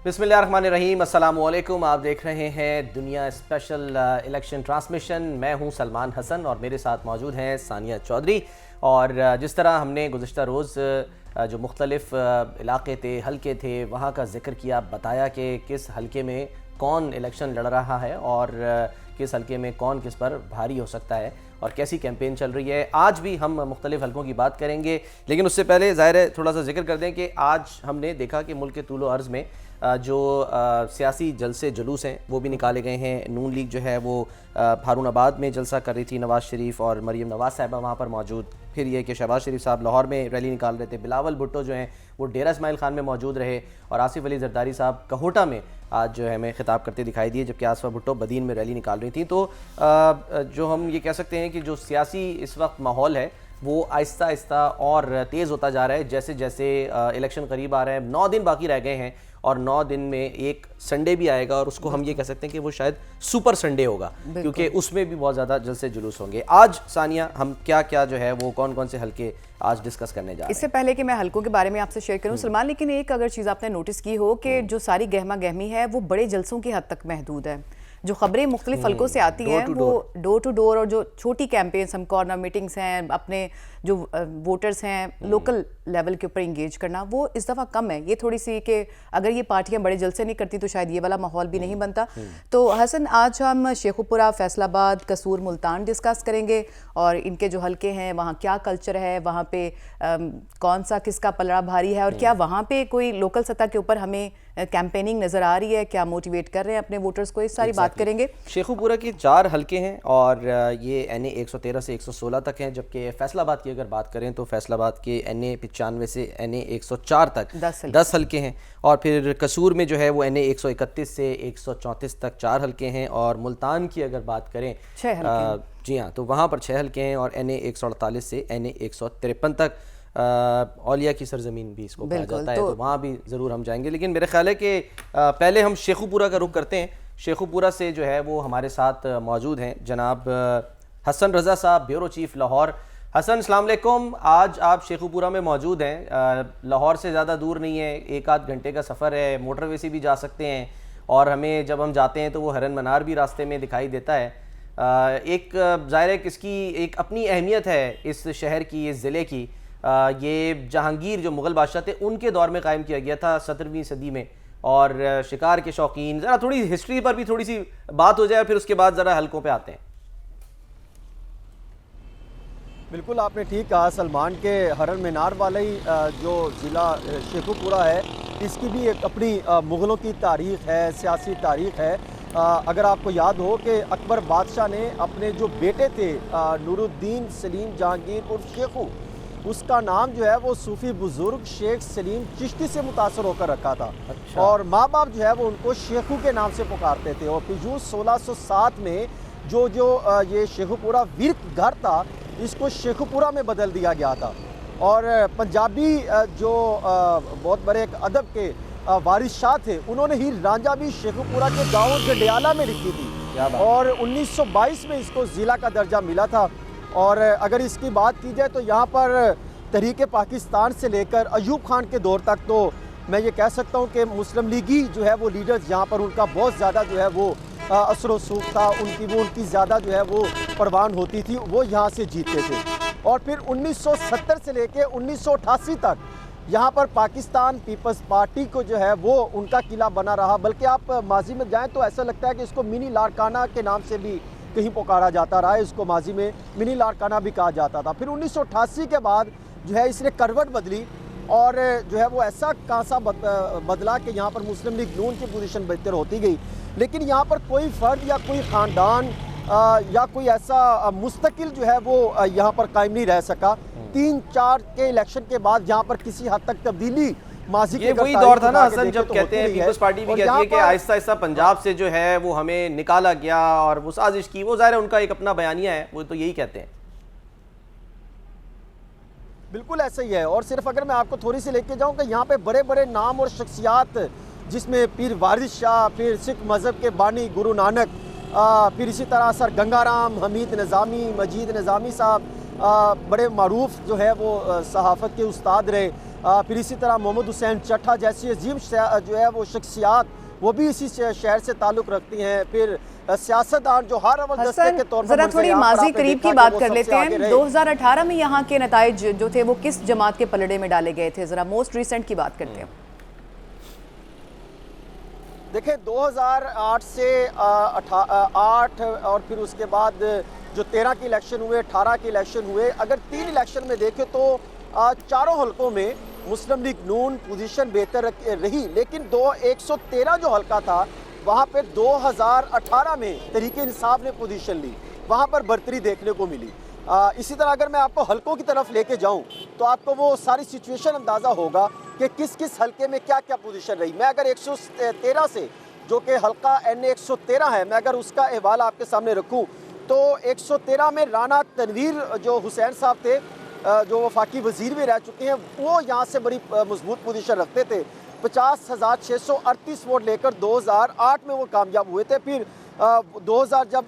बिस्मिल्लाहिर्रहमानिर्रहीम, अस्सलामुअलैकुम। आप देख रहे हैं दुनिया स्पेशल इलेक्शन ट्रांसमिशन। मैं हूं सलमान हसन और मेरे साथ मौजूद हैं सानिया चौधरी। और जिस तरह हमने गुज़िश्ता रोज़ जो मुख्तलिफ़ इलाके थे, हलके थे, वहाँ का जिक्र किया, बताया कि किस हलके में कौन इलेक्शन लड़ रहा है और किस हलके में कौन किस पर भारी हो सकता है और कैसी कैंपेन चल रही है। आज भी हम मुख्तलिफ़ हलकों की बात करेंगे, लेकिन उससे पहले ज़ाहिर है थोड़ा सा जिक्र कर दें कि आज हमने देखा कि मुल्क के तूलो अर्ज़ में जो सियासी जलसे जुलूस हैं वो भी निकाले गए हैं। नून लीग जो है वो हारूनाबाद में जलसा कर रही थी, नवाज़ शरीफ और मरीम नवाज़ साहिबा वहाँ पर मौजूद। फिर ये कि शहबाज शरीफ साहब लाहौर में रैली निकाल रहे थे, बिलावल भुट्टो जो हैं वो डेरा इस्माइल खान में मौजूद रहे और आसिफ अली जरदारी साहब कहोटा में आज जो है हमें खिताब करते दिखाई दिए, जबकि आसफा भुट्टो बदीन में रैली निकाल रही थी। तो जो हम ये कह सकते हैं कि जो सियासी इस वक्त माहौल है वो आहिस्ता आहिस्ता और तेज़ होता जा रहा है जैसे जैसे इलेक्शन करीब आ रहे हैं। 9 दिन बाकी रह गए हैं और 9 दिन में एक संडे भी आएगा और उसको हम ये कह सकते हैं कि वो शायद सुपर संडे होगा, क्योंकि उसमें भी बहुत ज़्यादा जलसे जुलूस होंगे। आज सानिया हम क्या क्या जो है वो कौन कौन से हलके आज डिस्कस करने जा रहे हैं। इससे पहले कि मैं हलकों के बारे में आपसे शेयर करूं सलमान, लेकिन एक अगर चीज़ आपने नोटिस की हो कि जो सारी गहमा गहमी है वो बड़े जलसों की हद तक महदूद है। जो खबरें मुख्तलिफ हलकों से आती हैं वो डोर टू डोर और जो छोटी कैंपेन्स, हम कॉर्नर मीटिंग्स हैं, अपने जो वोटर्स हैं लोकल लेवल के ऊपर इंगेज करना, वो इस दफ़ा कम है। ये थोड़ी सी कि अगर ये पार्टियां बड़े जलसे नहीं करती तो शायद ये वाला माहौल भी नहीं बनता। तो हसन, आज हम शेखुपुरा, फैसलाबाद, कसूर, मुल्तान डिस्कस करेंगे और इनके जो हलके हैं वहाँ क्या कल्चर है, वहाँ पे कौन सा किसका पलड़ा भारी है और क्या वहाँ पे कोई लोकल सतह के ऊपर हमें कैंपेनिंग नज़र आ रही है, क्या मोटिवेट कर रहे हैं अपने वोटर्स को, इस सारी बात करेंगे। शेखुपुरा के 4 हलके हैं और ये NA 113 से 116 तक हैं, जबकि फैसलाबाद की अगर बात करें तो फैसलाबाद के NA 95 से NA 104 तक 10 हलके हैं। और फिर कसूर में जो है वो NA 131 से 134 तक 4 हलके हैं। और मुल्तान की अगर बात करें 6 हलके, जी हाँ, तो वहाँ पर 6 हलके हैं और NA 148 से NA 153 तक। औलिया की सरजमीन भी इसको कहा जाता है, तो वहाँ भी ज़रूर हम जाएंगे। लेकिन मेरे ख्याल है कि पहले हम शेखुपुरा का रुख करते हैं। शेखुपुरा से जो है वो हमारे साथ मौजूद हैं जनाब हसन रज़ा साहब, ब्यूरो चीफ़ लाहौर। हसन, अस्सलाम वालेकुम। आज आप शेखुपुरा में मौजूद हैं, लाहौर से ज़्यादा दूर नहीं है, 1-8 घंटे का सफ़र है, मोटरवे से भी जा सकते हैं और हमें जब हम जाते हैं तो वो हरन मनार भी रास्ते में दिखाई देता है। एक ज़ाहिर है कि इसकी एक अपनी अहमियत है इस शहर की, इस ज़िले की। ये जहांगीर जो मुग़ल बादशाह थे उनके दौर में कायम किया गया था 17वीं सदी में। और शिकार के शौकीन, ज़रा थोड़ी हिस्ट्री पर भी थोड़ी सी बात हो जाए, फिर उसके बाद ज़रा हलकों पे आते हैं। बिल्कुल आपने ठीक कहा सलमान के हरन मीनार वाला ही जो ज़िला शेखुपुरा है इसकी भी एक अपनी मुग़लों की तारीख़ है, सियासी तारीख़ है। अगर आपको याद हो कि अकबर बादशाह ने अपने जो बेटे थे नूरुद्दीन सलीम जहांगीर उर्फ शेखू, उसका नाम जो है वो सूफ़ी बुज़ुर्ग शेख सलीम चिश्ती से मुतासर होकर रखा था। अच्छा। और माँ बाप जो है वो उनको शेखू के नाम से पुकारते थे। और फिर 1607 में जो ये शेखुपुरा वीर घर था इसको शेखुपुरा में बदल दिया गया था। और पंजाबी जो बहुत बड़े एक अदब के वारिस शाह थे, उन्होंने ही रांझा भी शेखुपुरा के गाँव जडियाला में लिखी थी और 1922 में इसको ज़िला का दर्जा मिला था। और अगर इसकी बात की जाए तो यहाँ पर तहरीक पाकिस्तान से लेकर अयूब खान के दौर तक तो मैं ये कह सकता हूँ कि मुस्लिम लीगी जो है वो लीडर्स यहाँ पर उनका बहुत ज़्यादा जो है वो असर सूख था, उनकी ज़्यादा जो है वो परवान होती थी, वो यहाँ से जीतते थे। और फिर 1970 से लेकर 1988 तक यहाँ पर पाकिस्तान पीपल्स पार्टी को जो है वो उनका किला बना रहा। बल्कि आप माजी में जाएँ तो ऐसा लगता है कि इसको मिनी लाड़काना के नाम से भी कहीं पुकारा जाता रहा है, इसको माजी में मिनी लाड़काना भी कहा जाता था। फिर 1988 के बाद जो है इसने करवट बदली और जो है वो ऐसा कांसा बदला कि यहाँ पर मुस्लिम लीग नून की पोजीशन बेहतर होती गई। लेकिन यहाँ पर कोई फ़र्द या कोई ख़ानदान या कोई ऐसा मुस्तकिल जो है वो यहाँ पर कायम नहीं रह सका। 3-4 के इलेक्शन के बाद यहाँ पर किसी हद तक तब्दीली ये वही दौर था ना हसन, जब कहते हैं पीपल्स पार्टी भी कहती है कि आहिस्ता आहिस्ता पंजाब से जो है वो हमें निकाला गया और वो साजिश की। वो ज़ाहिर है उनका एक अपना बयानिया है, वो तो यही कहते हैं। बिल्कुल ऐसा ही है। और सिर्फ अगर मैं आपको थोड़ी सी लेके जाऊँ कि यहाँ पे बड़े बड़े नाम और शख्सियात, जिसमें पीर वारिस शाह, फिर सिख मज़हब के बानी गुरु नानक, फिर इसी तरह सर गंगाराम, हमीद निज़ामी, मजीद निज़ामी साहब, बड़े मारूफ जो है वो सहाफ़त के उस्ताद रहे। फिर इसी तरह मोहम्मद हुसैन चट्टा जैसी अजीम जो है वो शख्सियात वो भी इसी शहर से ताल्लुक़ रखती हैं। फिर सियासतदान जो हर अवल दस्ते के तौर पर जरा थोड़ी माजी करीब की बात कर लेते हैं। 2018 में यहाँ के नताइज जो थे वो किस जमात के पलड़े में डाले गए थे, जरा मोस्ट रिसेंट की बात करते हैं। देखिए 2008 से 8 और फिर उसके बाद जो 13 के इलेक्शन हुए, 18 के इलेक्शन हुए, अगर 3 इलेक्शन में देखें तो चारों हलकों में मुस्लिम लीग नून पोजीशन बेहतर रही, लेकिन 113 जो हलका था वहाँ पे 2018 में तहरीके इंसाफ ने पोजीशन ली, वहाँ पर बढ़तरी देखने को मिली। इसी तरह अगर मैं आपको हलकों की तरफ लेके जाऊँ तो आपको वो सारी सिचुएशन अंदाज़ा होगा कि किस किस हलके में क्या क्या पोजीशन रही। मैं अगर 113 से जो कि हलका NA 113 है, मैं अगर उसका अहवाल आपके सामने रखूँ तो 113 में राना तनवीर जो हुसैन साहब थे, जो वफाकी वजीर भी रह चुके हैं, वो यहाँ से बड़ी मजबूत पोजीशन रखते थे। 50,638 वोट लेकर 2008 में वो कामयाब हुए थे। फिर 2000 जब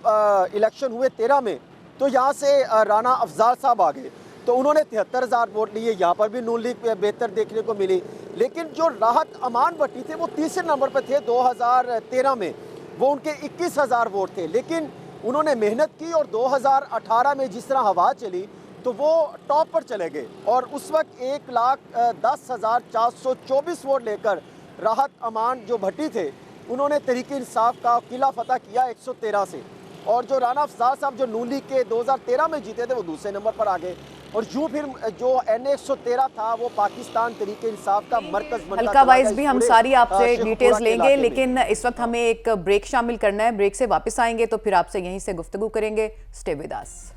इलेक्शन हुए 13 में तो यहाँ से राना अफजाल साहब आ गए, तो उन्होंने 73,000 वोट लिए, यहाँ पर भी नून लीग बेहतर देखने को मिली। लेकिन जो राहत अमान भट्टी थे वो तीसरे नंबर पर थे 2013 में, वो उनके 21,000 वोट थे, लेकिन उन्होंने मेहनत की और 2018 में जिस तरह हवा चली तो वो टॉप पर चले गए और उस वक्त 1,10,424 वोट लेकर राहत अमान जो भट्टी थे उन्होंने तहरीके इंसाफ का किला फतह किया 113 से, और जो राना अफजाल साहब जो नून लीग के 2013 में जीते थे वो दूसरे नंबर पर आ गए। और यूँ फिर जो NA 113 था वो पाकिस्तान तहरीके इंसाफ का मरकज बनता हल्का वाइज भी हम सारी आपसे डिटेल्स लेंगे, लेकिन इस वक्त हमें एक ब्रेक शामिल करना है। ब्रेक से वापस आएंगे तो फिर आपसे यहीं से गुफ्तगू करेंगे। Stay with us.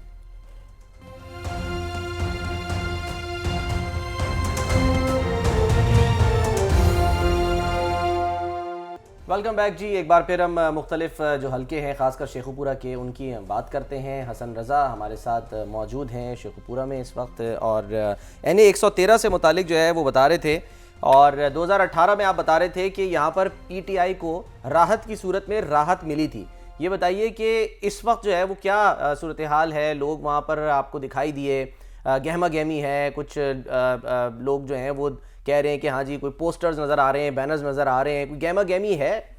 Welcome back जी। एक बार फिर हम मुख्तलिफ जो हलके हैं ख़ासकर शेखुपुरा के उनकी बात करते हैं। हसन रज़ा हमारे साथ मौजूद हैं शेखुपुरा में इस वक्त, और NA 113 से मुतालिक जो है वो बता रहे थे, और 2018 में आप बता रहे थे कि यहाँ पर PTI को राहत की सूरत में राहत मिली थी। ये बताइए कि इस वक्त जो है वो क्या सूरत हाल है, लोग वहाँ पर आपको दिखाई दिए, गहमा गहमी है, कुछ लोग जो हैं वो कह रहे हैं कि हाँ जी कोई पोस्टर्स नज़र आ रहे हैं, बैनर्स नज़र आ रहे हैं, कोई गहमा गहमी है?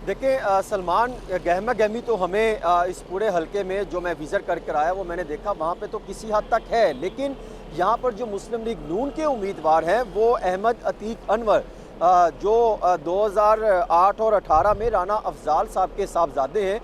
देखिए सलमान, गहमा गहमी तो हमें इस पूरे हलके में जो मैं विज़िट करके आया वो मैंने देखा वहाँ पे तो किसी हद तक है, लेकिन यहाँ पर जो मुस्लिम लीग नून के उम्मीदवार हैं वो अहमद अतीक अनवर जो 2008 और 18 में राना अफजाल साहब के साहबजादे हैं,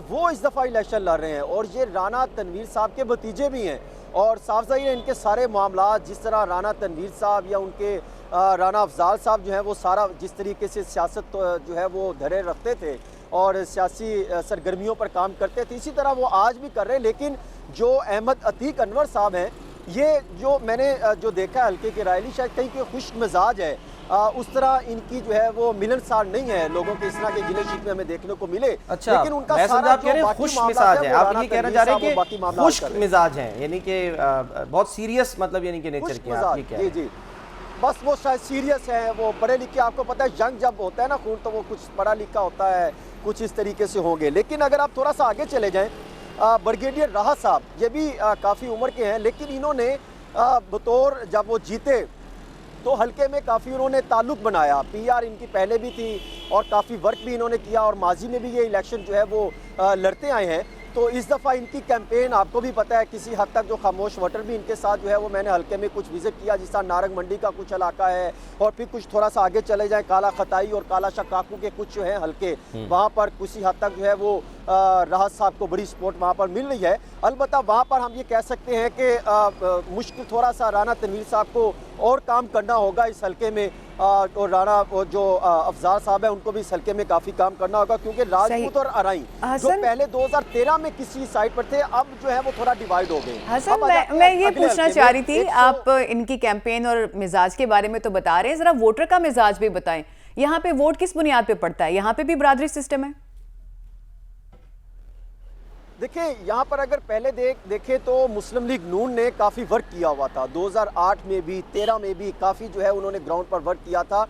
वो इस दफ़ा इलेक्शन लड़ रहे हैं, और ये राना तनवीर साहब के भतीजे भी हैं। और साफ ज़ाहिर है इनके सारे मामला, जिस तरह राना तनवीर साहब या उनके राना अफजाल साहब जो है वो सारा जिस तरीके से सियासत जो है वो धरे रखते थे और सियासी सरगर्मियों पर काम करते थे, इसी तरह वो आज भी कर रहे हैं। लेकिन जो अहमद अतीक अनवर साहब हैं, ये जो मैंने जो देखा है हल्के के रायली, शायद कहीं के खुश मिजाज है, उस तरह इनकी जो है वो मिलनसार नहीं है लोगों के, इस तरह के गिले शिकवे हमें देखने को मिले। अच्छा, लेकिन उनका सारा जो खुश मिजाज है, आप ये कहना चाह रहे हैं कि खुश मिजाज है, यानी कि बहुत सीरियस, मतलब यानी कि नेचर के आप ये कह रहे हैं? जी, बस वो शायद सीरियस है, वो पढ़े लिखे, आपको पता है जंग जब होता है ना खून, तो वो कुछ पढ़ा लिखा होता है, कुछ इस तरीके से होंगे। लेकिन अगर आप थोड़ा सा आगे चले जाएं, ब्रिगेडियर राहत साहब ये भी काफ़ी उम्र के हैं, लेकिन इन्होंने बतौर जब वो जीते तो हल्के में काफ़ी उन्होंने ताल्लुक़ बनाया, PR इनकी पहले भी थी और काफ़ी वर्क भी इन्होंने किया, और माजी में भी ये इलेक्शन जो है वो लड़ते आए हैं। तो इस दफ़ा इनकी कैंपेन आपको भी पता है किसी हद तक जो खामोश वोटर भी इनके साथ जो है वो, मैंने हल्के में कुछ विजिट किया, जिस तरह नारंग मंडी का कुछ इलाका है, और फिर कुछ थोड़ा सा आगे चले जाएं काला खताई और काला शाह काकू के कुछ जो है हल्के, वहाँ पर किसी हद तक जो है वो राहत साहब को बड़ी सपोर्ट वहाँ पर मिल रही है। अलबत्ता वहाँ पर हम ये कह सकते हैं कि मुश्किल थोड़ा सा राना तनवीर साहब को और काम करना होगा इस हल्के में, और राना जो अफजाल साहब है उनको भी इस हल्के में काफ़ी काम करना होगा, क्योंकि राजपूत और अराई जो पहले 2013 में किसी साइड पर थे, अब जो है वो थोड़ा डिवाइड हो गए। हसन, मैं ये पूछना चाह रही थी, आप इनकी कैंपेन और मिजाज के बारे में तो बता रहे हैं, जरा वोटर का मिजाज भी बताएं। यहाँ पे वोट किस बुनियाद पे पड़ता है? यहाँ पे भी बरादरी सिस्टम है? देखिए यहाँ पर अगर पहले देखें तो मुस्लिम लीग नून ने काफ़ी वर्क किया हुआ था, 2008 में भी 13 में भी काफ़ी जो है उन्होंने ग्राउंड पर वर्क किया था,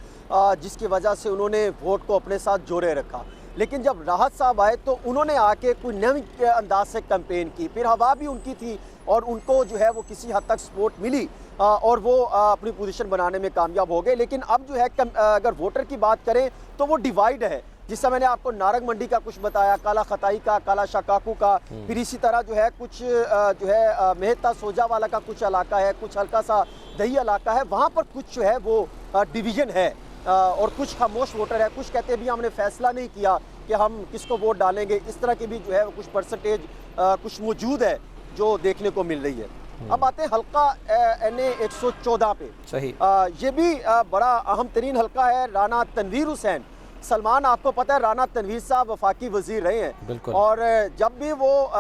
जिसकी वजह से उन्होंने वोट को अपने साथ जोड़े रखा। लेकिन जब राहत साहब आए तो उन्होंने आके कोई नए अंदाज से कैंपेन की, फिर हवा भी उनकी थी और उनको जो है वो किसी हद तक सपोर्ट मिली और वो अपनी पोजीशन बनाने में कामयाब हो गए। लेकिन अब जो है अगर वोटर की बात करें तो वो डिवाइड है, जिससे मैंने आपको नारंग मंडी का कुछ बताया, काला खताई का, काला शकाकू का, फिर इसी तरह जो है कुछ जो है मेहता सोजा वाला का कुछ इलाका है, कुछ हल्का सा दही इलाका है, वहाँ पर कुछ जो है वो डिवीज़न है और कुछ खामोश वोटर है। कुछ कहते भी हमने फैसला नहीं किया कि हम किसको वोट डालेंगे, इस तरह की भी जो है कुछ परसेंटेज कुछ मौजूद है जो देखने को मिल रही है। अब आते हैं हल्का NA 114 पे। सही। ये भी बड़ा अहम तरीन हल्का है। राना तनवीर हुसैन, सलमान आपको पता है राना तनवीर साहब वफाकी वजीर रहे हैं और जब भी वो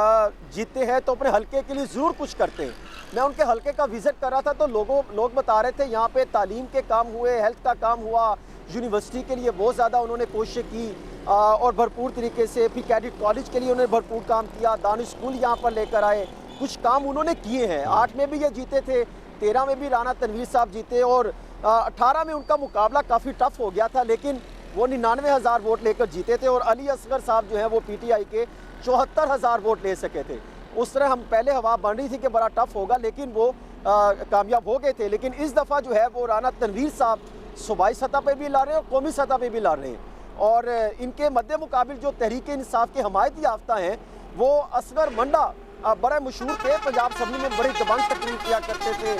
जीते हैं तो अपने हल्के के लिए ज़रूर कुछ करते हैं। मैं उनके हल्के का विज़िट कर रहा था तो लोग बता रहे थे यहाँ पे तालीम के काम हुए, हेल्थ का काम हुआ, यूनिवर्सिटी के लिए बहुत ज़्यादा उन्होंने कोशिश की और भरपूर तरीके से, फिर कैडेट कॉलेज के लिए उन्होंने भरपूर काम किया, दानिश स्कूल यहाँ पर लेकर आए, कुछ काम उन्होंने किए हैं। 8 में भी ये जीते थे, 13 में भी राना तनवीर साहब जीते और 18 में उनका मुकाबला काफ़ी टफ हो गया था, लेकिन वो 99,000 वोट लेकर जीते थे और अली असगर साहब जो है वो PTI के 74,000 वोट ले सके थे। उस तरह हम पहले हवा बन रही थी कि बड़ा टफ होगा, लेकिन वो कामयाब हो गए थे। लेकिन इस दफ़ा जो है वो राना तनवीर साहब सूबाई सतह पे भी ला रहे हैं और कौमी सतह पे भी ला रहे हैं और इनके मद्दे मुकाबिल जो तहरीक इंसाफ के हमायती याफ्ता हैं वो असगर मंडा बड़े मशहूर थे, पंजाब असम्बली में बड़ी दबंग तकरीर किया करते थे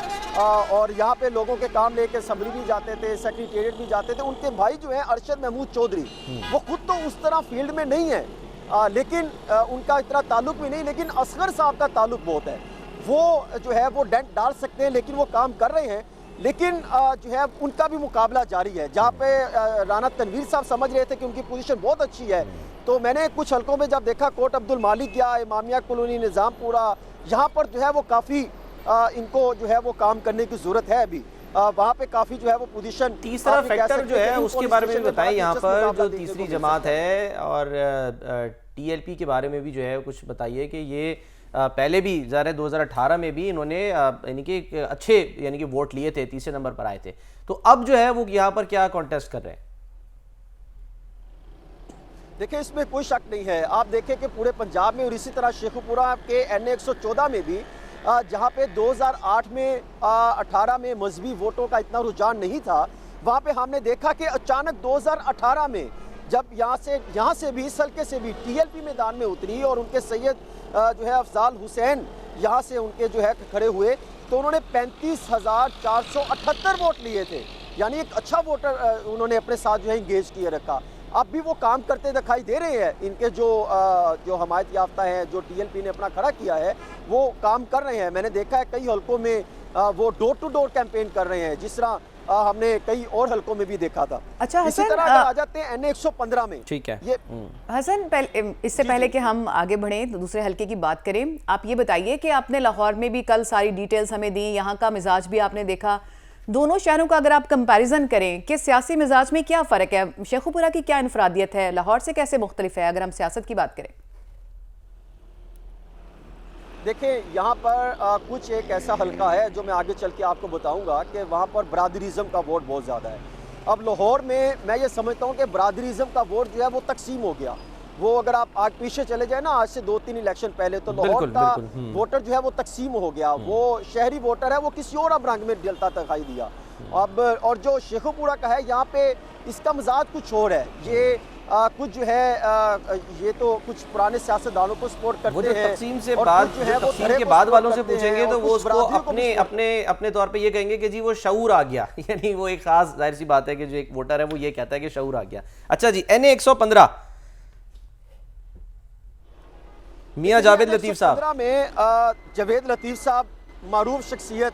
और यहाँ पे लोगों के काम लेके असम्बली भी जाते थे, सेक्रेटेरिएट भी जाते थे। उनके भाई जो हैं अरशद महमूद चौधरी, वो खुद तो उस तरह फील्ड में नहीं है लेकिन उनका इतना ताल्लुक भी नहीं, लेकिन असगर साहब का ताल्लुक बहुत है। वो जो है वो डेंट डाल सकते हैं, लेकिन वो काम कर रहे हैं, लेकिन जो है उनका भी मुकाबला जारी है। जहाँ पे राना तनवीर साहब समझ रहे थे कि उनकी पोजीशन बहुत अच्छी है, तो मैंने कुछ हलकों में जब देखा, कोट अब्दुल मालिक गया, इमामिया कॉलोनी, निज़ामपुरा, यहाँ पर जो है वो काफ़ी इनको जो है वो काम करने की ज़रूरत है। अभी वहाँ पे काफ़ी जो है वो पोजीशन। तीसरा फैक्टर जो है उसके बारे में बताएं, यहाँ पर जो तीसरी जमात है और TLP के बारे में भी जो है कुछ बताइए कि ये पहले भी ज़ाहिर 2018 में भी इन्होंने यानी कि अच्छे यानी कि वोट लिए थे, तीसरे नंबर पर आए थे, तो अब जो है वो यहाँ पर क्या कॉन्टेस्ट कर रहे हैं? देखिए इसमें कोई शक नहीं है, आप देखें कि पूरे पंजाब में और इसी तरह शेखुपुरा के NA 114 में भी जहाँ पे 2008 में 18 में मजहबी वोटों का इतना रुझान नहीं था, वहाँ पे हमने देखा कि अचानक 2018 में जब यहाँ से भी इस हल्के से भी TLP मैदान में उतरी और उनके सैयद जो है अफजाल हुसैन यहाँ से उनके जो है खड़े हुए, तो उन्होंने 35,478 वोट लिए थे, यानी एक अच्छा वोटर उन्होंने अपने साथ जो है इंगेज किए रखा। अब भी वो काम करते दिखाई दे रहे हैं। इनके जो हमायत याफ्ता है, जो TLP ने अपना खड़ा किया है, वो काम कर रहे हैं। मैंने देखा है कई हलकों में वो डोर टू डोर कैंपेन कर रहे हैं, जिस तरह हमने कई और हलकों में भी देखा था। अच्छा इसी तरह आ जाते हैं NA 115 में। ठीक है ये हसन, इससे पहले कि हम आगे बढ़ें तो दूसरे हलके की बात करें, आप ये बताइए कि आपने लाहौर में भी कल सारी डिटेल्स हमें दी, यहाँ का मिजाज भी आपने देखा, दोनों शहरों का अगर आप कंपैरिजन करें कि सियासी मिजाज में क्या फ़र्क है, शेखुपुरा की क्या इनफरादियत है, लाहौर से कैसे मुख्तलिफ है, अगर हम सियासत की बात करें? देखिए यहाँ पर कुछ एक ऐसा हल्का है जो मैं आगे चल के आपको बताऊंगा कि वहाँ पर बरादरीज़म का वोट बहुत ज़्यादा है। अब लाहौर में मैं ये समझता हूँ कि बरादरीज़म का वोट जो है वो तकसीम हो गया। वो अगर आप आग पीछे चले जाए ना, आज से 2-3 इलेक्शन पहले, तो लाहौर का वोटर जो है वो तकसीम हो गया। वो शहरी वोटर है वो किसी और अब रंग में डलता दिखाई दिया। अब और जो शेखुपुरा का है, यहाँ पे इसका मजाज कुछ और है। ये कुछ जो है ये तो कुछ पुराने सियासतदानों को सपोर्ट करते हैं। तकसीम से बाद जो है तकसीम के बाद वालों से पूछेंगे तो वो उसको अपने तौर पे ये कहेंगे कि जी वो शऊर आ गया, यानी वो एक खास जाहिर सी बात है कि जो एक वोटर है वो ये कहता है कि शऊर आ गया। अच्छा जी, NA 115 मियां जावेद लतीफ़ साहब में जावेद लतीफ़ साहब मारूफ शख्सियत,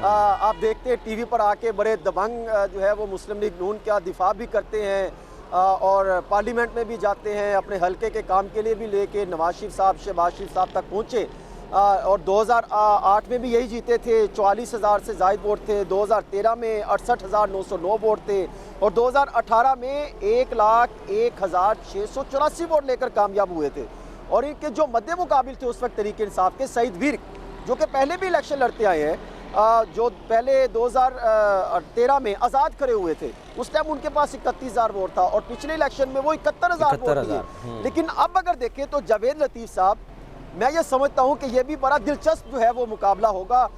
आप देखते हैं टीवी पर आके बड़े दबंग जो है वो मुस्लिम लीग नून का दिफा भी करते हैं और पार्लियामेंट में भी जाते हैं, अपने हलके के काम के लिए भी लेके नवाज शरीफ साहब, शहबाज शरीफ साहब तक पहुँचे और 2008 में भी यही जीते थे, 44,000 से ज़ायद वोट थे, 2013 में 68,909 वोट थे और 2018 में 1,01,684 वोट लेकर कामयाब हुए थे। और इनके जो मद्दे मुकाबिल थे उस वक्त तहरीक इंसाफ के सईद विर्क, जो कि पहले भी इलेक्शन लड़ते आए हैं, जो पहले 2013 में आज़ाद खड़े हुए थे, उस टाइम उनके पास 31,000 वोट था और पिछले इलेक्शन में वो 71,000 वोट दिए। लेकिन अब अगर देखें तो जावेद लतीफ़ साहब, मैं ये समझता हूँ कि ये भी बड़ा दिलचस्प जो है वो मुकाबला होगा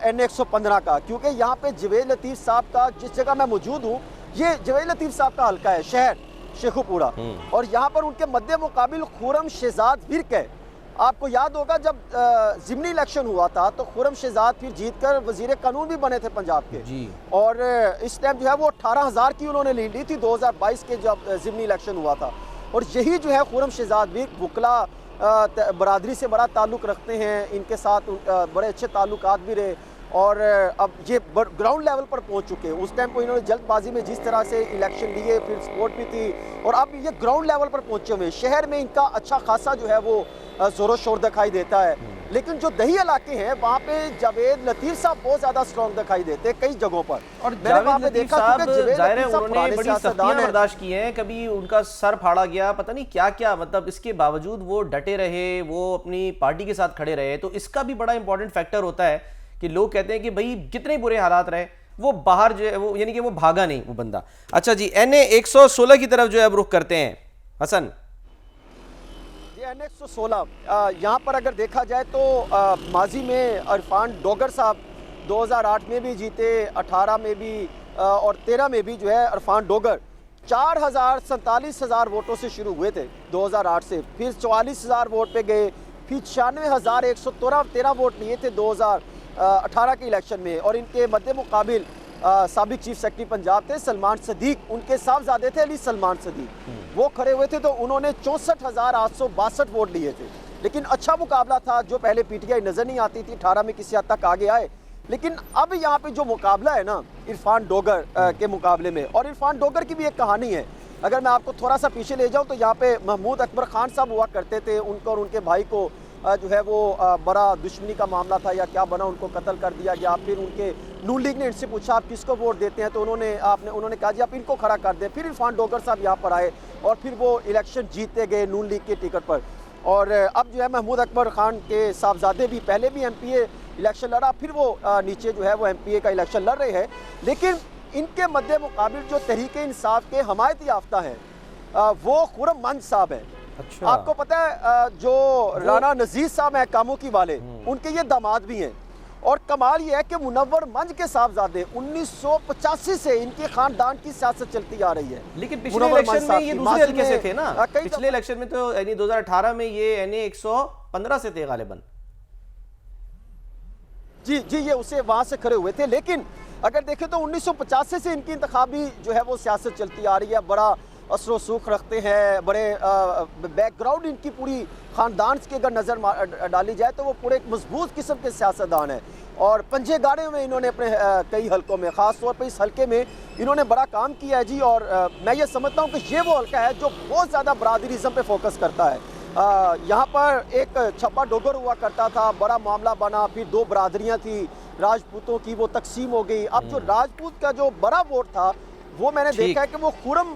NA 115 का, क्योंकि यहाँ पे जावेद लतीफ़ साहब का, जिस जगह मैं मौजूद हूँ, ये जावेद लतीफ़ साहब का हल्का है, शहर शेखुपुरा, और यहाँ पर उनके मद्दे मुकाबिल खुर्रम शहजाद विर्क है। आपको याद होगा जब ज़िमनी इलेक्शन हुआ था तो खुर्रम शहजाद फिर जीतकर वज़ीर कानून भी बने थे पंजाब के जी। और इस टाइम जो है वो 18,000 की उन्होंने लीड ली थी 2022 के जब ज़िमनी इलेक्शन हुआ था। और यही जो है खुर्रम शहजाद विर्क बुकला बरादरी से बड़ा ताल्लुक़ रखते हैं, इनके साथ बड़े अच्छे ताल्लुकात भी रहे और अब ये ग्राउंड लेवल पर पहुंच चुके हैं। उस टाइम को इन्होंने जल्दबाजी में जिस तरह से इलेक्शन लिए, फिर सपोर्ट भी थी, और अब ये ग्राउंड लेवल पर पहुंचे हुए हैं। शहर में इनका अच्छा खासा जो है वो ज़ोर शोर दिखाई देता है। लेकिन जो दही इलाके हैं वहाँ पे जावेद लतीफ़ साहब बहुत ज़्यादा स्ट्रॉन्ग दिखाई देते हैं कई जगहों पर। और जावेद लतीफ़ साहब जाहिर है उन्होंने बड़ी सख्तियां बर्दाश्त की हैं, कभी उनका सर फाड़ा गया, पता नहीं क्या क्या, मतलब इसके बावजूद वो डटे रहे, वो अपनी पार्टी के साथ खड़े रहे। तो इसका भी बड़ा इंपॉर्टेंट फैक्टर होता है कि लोग कहते हैं कि भाई कितने बुरे हालात रहे, वो बाहर जो है वो, यानी कि वो भागा नहीं वो बंदा। अच्छा जी, NA 116 की तरफ जो है अब रुख करते हैं हसन। NA 116 यहाँ पर अगर देखा जाए तो माजी में इरफान डोगर साहब 2008 में भी जीते, 18 में भी और 13 में भी जो है इरफान डोगर 47,000 वोटों से शुरू हुए थे 2008 से, फिर 44,000 वोट पे गए, फिर 96,113 वोट लिए थे 2018 के इलेक्शन में। और इनके मद्दे मुकाबिल साबिक चीफ सेक्रेटरी पंजाब थे सलमान सदीक, उनके साहबजादे थे अली सलमान सदीक, वो खड़े हुए थे तो उन्होंने 64,862 वोट लिए थे। लेकिन अच्छा मुकाबला था, जो पहले PTI नज़र नहीं आती थी 18 में किसी हद तक आगे आए। लेकिन अब यहाँ पे जो मुकाबला है ना इरफान डोगर के मुकाबले में, और इरफान डोगर की भी एक कहानी है। अगर मैं आपको थोड़ा सा पीछे ले जाऊँ तो यहाँ पे महमूद अकबर खान साहब हुआ करते थे, उनको और उनके भाई को जो है वो बड़ा दुश्मनी का मामला था या क्या बना, उनको कत्ल कर दिया गया। फिर उनके नून लीग ने इनसे पूछा आप किसको वोट देते हैं, तो उन्होंने कहा जी आप इनको खड़ा कर दें। फिर इरफान डोगर साहब यहाँ पर आए और फिर वो इलेक्शन जीतते गए नून लीग के टिकट पर। और अब जो है महमूद अकबर खान के साहबजादे भी पहले भी MPA इलेक्शन लड़ा, फिर वो नीचे जो है वो MPA का इलेक्शन लड़ रहे हैं। लेकिन इनके मद्दे मुकाबिल जो तहरीक इंसाफ के हमायती याफ्ता हैं वो खुर्रम मंज साहब है। अच्छा। आपको पता है जो राना नजीर साहब हैं कामों की वाले, उनके ये दामाद भी हैं। और कमाल ये है कि मुनव्वर मंज के साहबजादे 1985 से इनके खानदान की सियासत चलती आ रही है। लेकिन पिछले इलेक्शन में ये दूसरे हल्के से थे ना, पिछले इलेक्शन में तो यानी 2018 में ये NA 115 से थे गालिबन। जी जी, ये उसे वहां से खड़े हुए थे। लेकिन अगर देखें तो 1985 से इनकी इंतखाबी जो है वो सियासत चलती आ रही है, बड़ा असर सूख रखते हैं, बड़े बैकग्राउंड इनकी पूरी ख़ानदान की अगर नज़र डाली जाए तो वो पूरे एक मजबूत किस्म के सियासतदान हैं। और पंजे गाड़े हुए इन्होंने अपने कई हलकों में, ख़ास तौर पर इस हलके में इन्होंने बड़ा काम किया है जी। और मैं ये समझता हूँ कि ये वो हल्का है जो बहुत ज़्यादा बरादरीज़म पे फोकस करता है। यहाँ पर एक छप्पा डोगर हुआ करता था, बड़ा मामला बना, फिर 2 बरादरियाँ थी राजपूतों की, वो तकसीम हो गई। अब जो राजपूत का जो बड़ा वोट था वो मैंने देखा है कि वो खुर्रम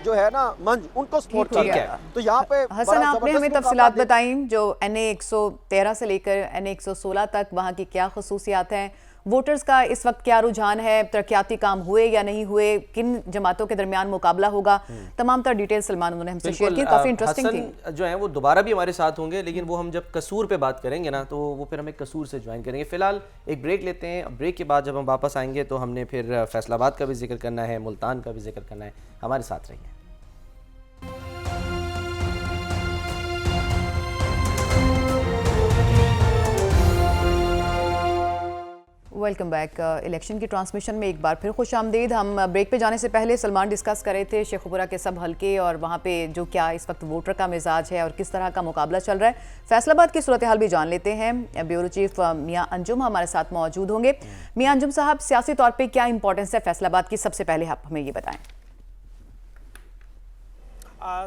जो है ना मंज, उनको सपोर्ट कर रहा है। तो यहाँ पे हसन आपने हमें तफसीलात बताई जो NA 113 से लेकर NA 116 तक वहाँ की क्या खसूसियात हैं, वोटर्स का इस वक्त क्या रुझान है, तरक्याती काम हुए या नहीं हुए, किन जमातों के दरमियान मुकाबला होगा, तमाम तर डिटेल सलमान उन्होंने हमसे शेयर की, काफ़ी इंटरेस्टिंग थी। जो है वो दोबारा भी हमारे साथ होंगे, लेकिन वो हम जब कसूर पे बात करेंगे ना तो वो फिर हमें कसूर से ज्वाइन करेंगे। फिलहाल एक ब्रेक लेते हैं, ब्रेक के बाद जब हम वापस आएंगे तो हमने फिर फैसलाबाद का भी जिक्र करना है, मुल्तान का भी जिक्र करना है। हमारे साथ रहिए। Welcome back. इलेक्शन की ट्रांसमिशन में एक बार फिर खुश आमदीद। हम ब्रेक पे जाने से पहले सलमान डिस्कस कर रहे थे शेखुपुरा के सब हलके और वहाँ पे जो क्या इस वक्त वोटर का मिजाज है और किस तरह का मुकाबला चल रहा है। फैसलाबाद की सूरत हाल भी जान लेते हैं। ब्यूरो चीफ मियाँ अंजुम हमारे साथ मौजूद होंगे। मियाँ अंजुम साहब, सियासी तौर पर क्या इंपॉर्टेंस है फैसलाबाद की, सबसे पहले आप हमें ये बताएं।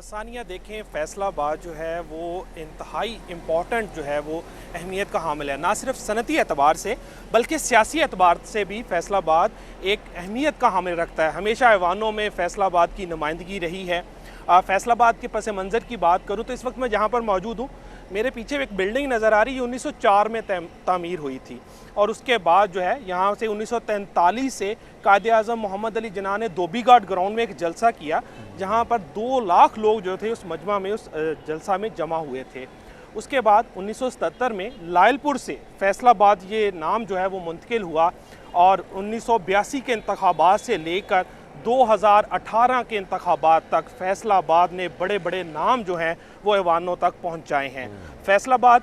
सानिया देखें, फैसलाबाद जो है वो इंतहाई इम्पॉर्टेंट जो है वो अहमियत का हामिल है, ना सिर्फ सनती एतबार से बल्कि सियासी एतबार से भी फैसलाबाद एक अहमियत का हामिल रखता है। हमेशा ऐवानों में फैसलाबाद की नुमाइंदगी रही है। फैसलाबाद के पस मंज़र की बात करूँ तो इस वक्त मैं जहाँ पर मौजूद हूँ मेरे पीछे एक बिल्डिंग नज़र आ रही है, 1904 में तामीर हुई थी और उसके बाद जो है यहाँ से 1943 से कायदे आज़म मोहम्मद अली जिन्ना ने धोबी घाट ग्राउंड में एक जलसा किया जहाँ पर 2 लाख लोग जो थे उस मजमा में, उस जलसा में जमा हुए थे। उसके बाद 1977 में लायलपुर से फैसलाबाद ये नाम जो है वो मुंतकिल हुआ और 1982 के इंतखाबात से लेकर 2018 के इंतखाबात तक फैसलाबाद ने बड़े बड़े नाम जो हैं वो ऐवानों तक पहुंचाए हैं। फैसलाबाद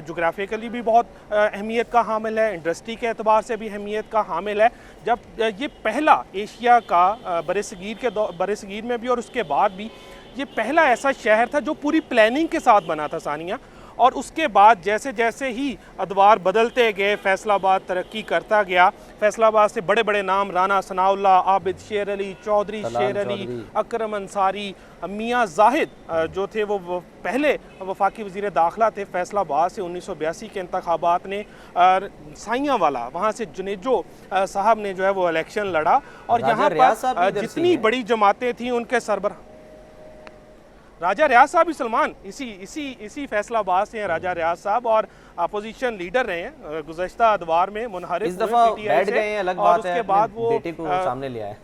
जोग्राफिकली भी बहुत अहमियत का हामिल है, इंडस्ट्री के एतबार से भी अहमियत का हामिल है। जब ये पहला एशिया का बरसगीर में भी और उसके बाद भी ये पहला ऐसा शहर था जो पूरी प्लानिंग के साथ बना था सानिया, और उसके बाद जैसे जैसे ही अदवार बदलते गए फैसलाबाद तरक्की करता गया। फैसलाबाद से बड़े बड़े नाम राना सनाउल्लाह, आबिद शेर अली, चौधरी शेर अली, अकरम अंसारी, मियाँ जाहिद जो थे वो पहले वफाकी वज़ीर दाखिला थे फैसलाबाद से। 1982 के इंतखाबात ने साइयाँ वाला वहाँ से जुनेजो साहब ने जो है वो इलेक्शन लड़ा और यहाँ पर जितनी बड़ी जमातें थी उनके सरबराह राजा रियाज साहब भी सलमान इसी फैसलाबाद से हैं। राजा रियाज साहब और अपोजिशन लीडर रहे हैं गुज़श्ता अदवार में, मुनहरिफ इस दफा बैठ गए हैं, अलग बात है, उसके बाद वो बेटे को सामने लिया है।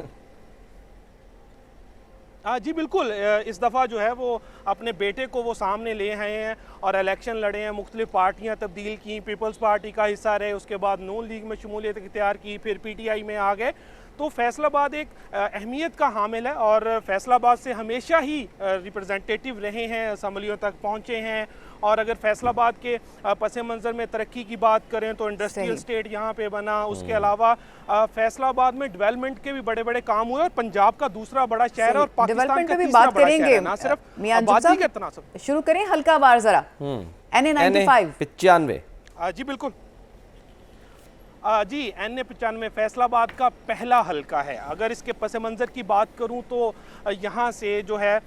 जी बिल्कुल, इस दफ़ा जो है वो अपने बेटे को वो सामने ले आए हैं और इलेक्शन लड़े हैं। मुख्तलिफ पार्टियां तब्दील की, पीपल्स पार्टी का हिस्सा रहे, उसके बाद नून लीग में शमूलियत इख्तियार की, फिर PTI में आ गए। तो फैसलाबाद एक अहमियत का हामिल है और फैसलाबाद से हमेशा ही रिप्रेजेंटेटिव रहे हैं, असम्बलियों तक पहुँचे हैं। और अगर फैसलाबाद के पस मंज़र में तरक्की की बात करें तो इंडस्ट्रियल स्टेट यहाँ पे बना। उसके अलावा फैसलाबाद में डेवलपमेंट के भी बड़े बड़े काम हुए और पंजाब का दूसरा बड़ा शहर है और पाकिस्तान का तीसरा बड़ा शहर है। ना सिर्फ आबादी के तनासब। शुरू करें हल्का वार जरा। NA 95 जी बिल्कुल जी, NA 95 फैसलाबाद का पहला हल्का है। अगर इसके पस मंज़र की बात करूं तो यहाँ से जो है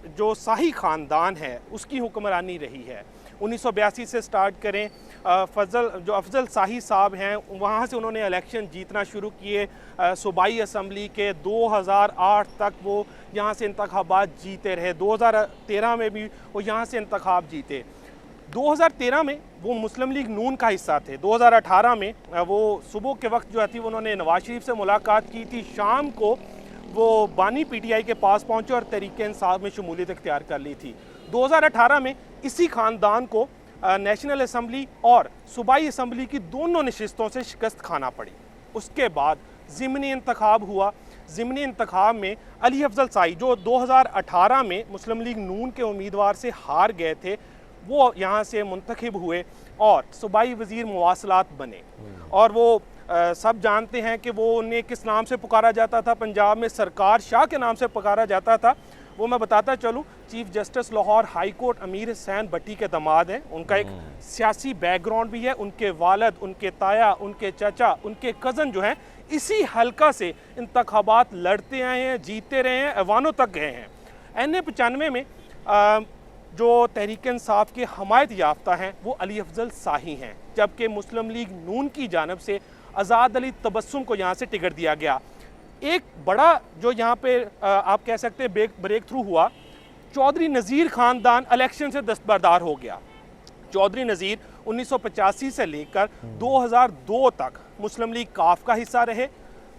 जो शाही ख़ानदान है उसकी हुक्मरानी रही है। 1982 से स्टार्ट करें, अफजल शाही साहब हैं, वहाँ से उन्होंने इलेक्शन जीतना शुरू किए। सूबाई असम्बली के 2008 तक वो यहाँ से इंतखाबात जीते रहे। 2013 में भी वो यहाँ से इंतखाब जीते। 2013 में वो मुस्लिम लीग नून का हिस्सा थे। 2018 में वो सुबह के वक्त जो थी उन्होंने नवाज शरीफ से मुलाकात की थी। शाम को वो बानी PTI के पास पहुंचे और तहरीक-ए-इंसाफ में शमूलियत इख्तियार कर ली थी। 2018 में इसी ख़ानदान को नेशनल असम्बली और सूबाई असम्बली की दोनों नशिस्तों से शिकस्त खाना पड़ी। उसके बाद ज़िमनी इंतखाब हुआ। ज़िमनी इंतखाब में अली अफजल शाही जो 2018 में मुस्लिम लीग नून के उम्मीदवार से हार गए थे, वो यहाँ से मुंतखब हुए और सूबाई वज़ीर मवासलात बने। और वो सब जानते हैं कि वो उन्हें किस नाम से पुकारा जाता था। पंजाब में सरकार शाह के नाम से पुकारा जाता था। वो मैं बताता चलूँ, chief justice Lahore high court अमीर हुसैन भट्टी के दामाद हैं। उनका एक सियासी बैकग्राउंड भी है। उनके वालिद, उनके ताया, उनके चाचा, उनके कज़न जो हैं इसी हल्का से इंतखाबात लड़ते आए हैं, जीतते रहे हैं, ऐवानों तक गए हैं। NA 95 में जो तहरीक-ए-इंसाफ के हमायत याफ्ता हैं वो अली अफजल शाही हैं, जबकि मुस्लिम लीग नून की जानब से आज़ाद अली तबस्सुम को यहाँ से टिकट दिया गया। एक बड़ा जो यहाँ पे आप कह सकते हैं ब्रेक थ्रू हुआ, चौधरी नज़ीर ख़ानदान इलेक्शन से दस्तबरदार हो गया। चौधरी नज़ीर 1985 से लेकर 2002 तक मुस्लिम लीग काफ का हिस्सा रहे,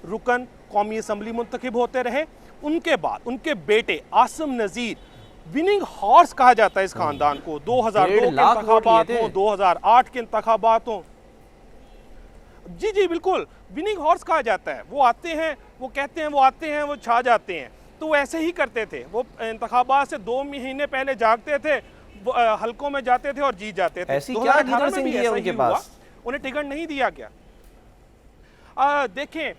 रुकन कौमी असम्बली मुंतखब होते रहे। उनके बाद उनके बेटे आसिम नज़ीर, विनिंग हॉर्स कहा जाता है इस खानदान को, 2002 के इंतखाबात हों, 2008 के इंतखाबात हों, जी बिल्कुल विनिंग हॉर्स कहा जाता है। वो आते हैं, वो कहते हैं, वो आते हैं, वो छा जाते हैं। तो वो ऐसे ही करते थे। वो इंतखाबात से 2 महीने पहले जागते थे, हल्कों में जाते थे और जीत जाते थे। 2018 में भी ऐसा ही हुआ, उन्हें टिकट नहीं दिया गया। देखें,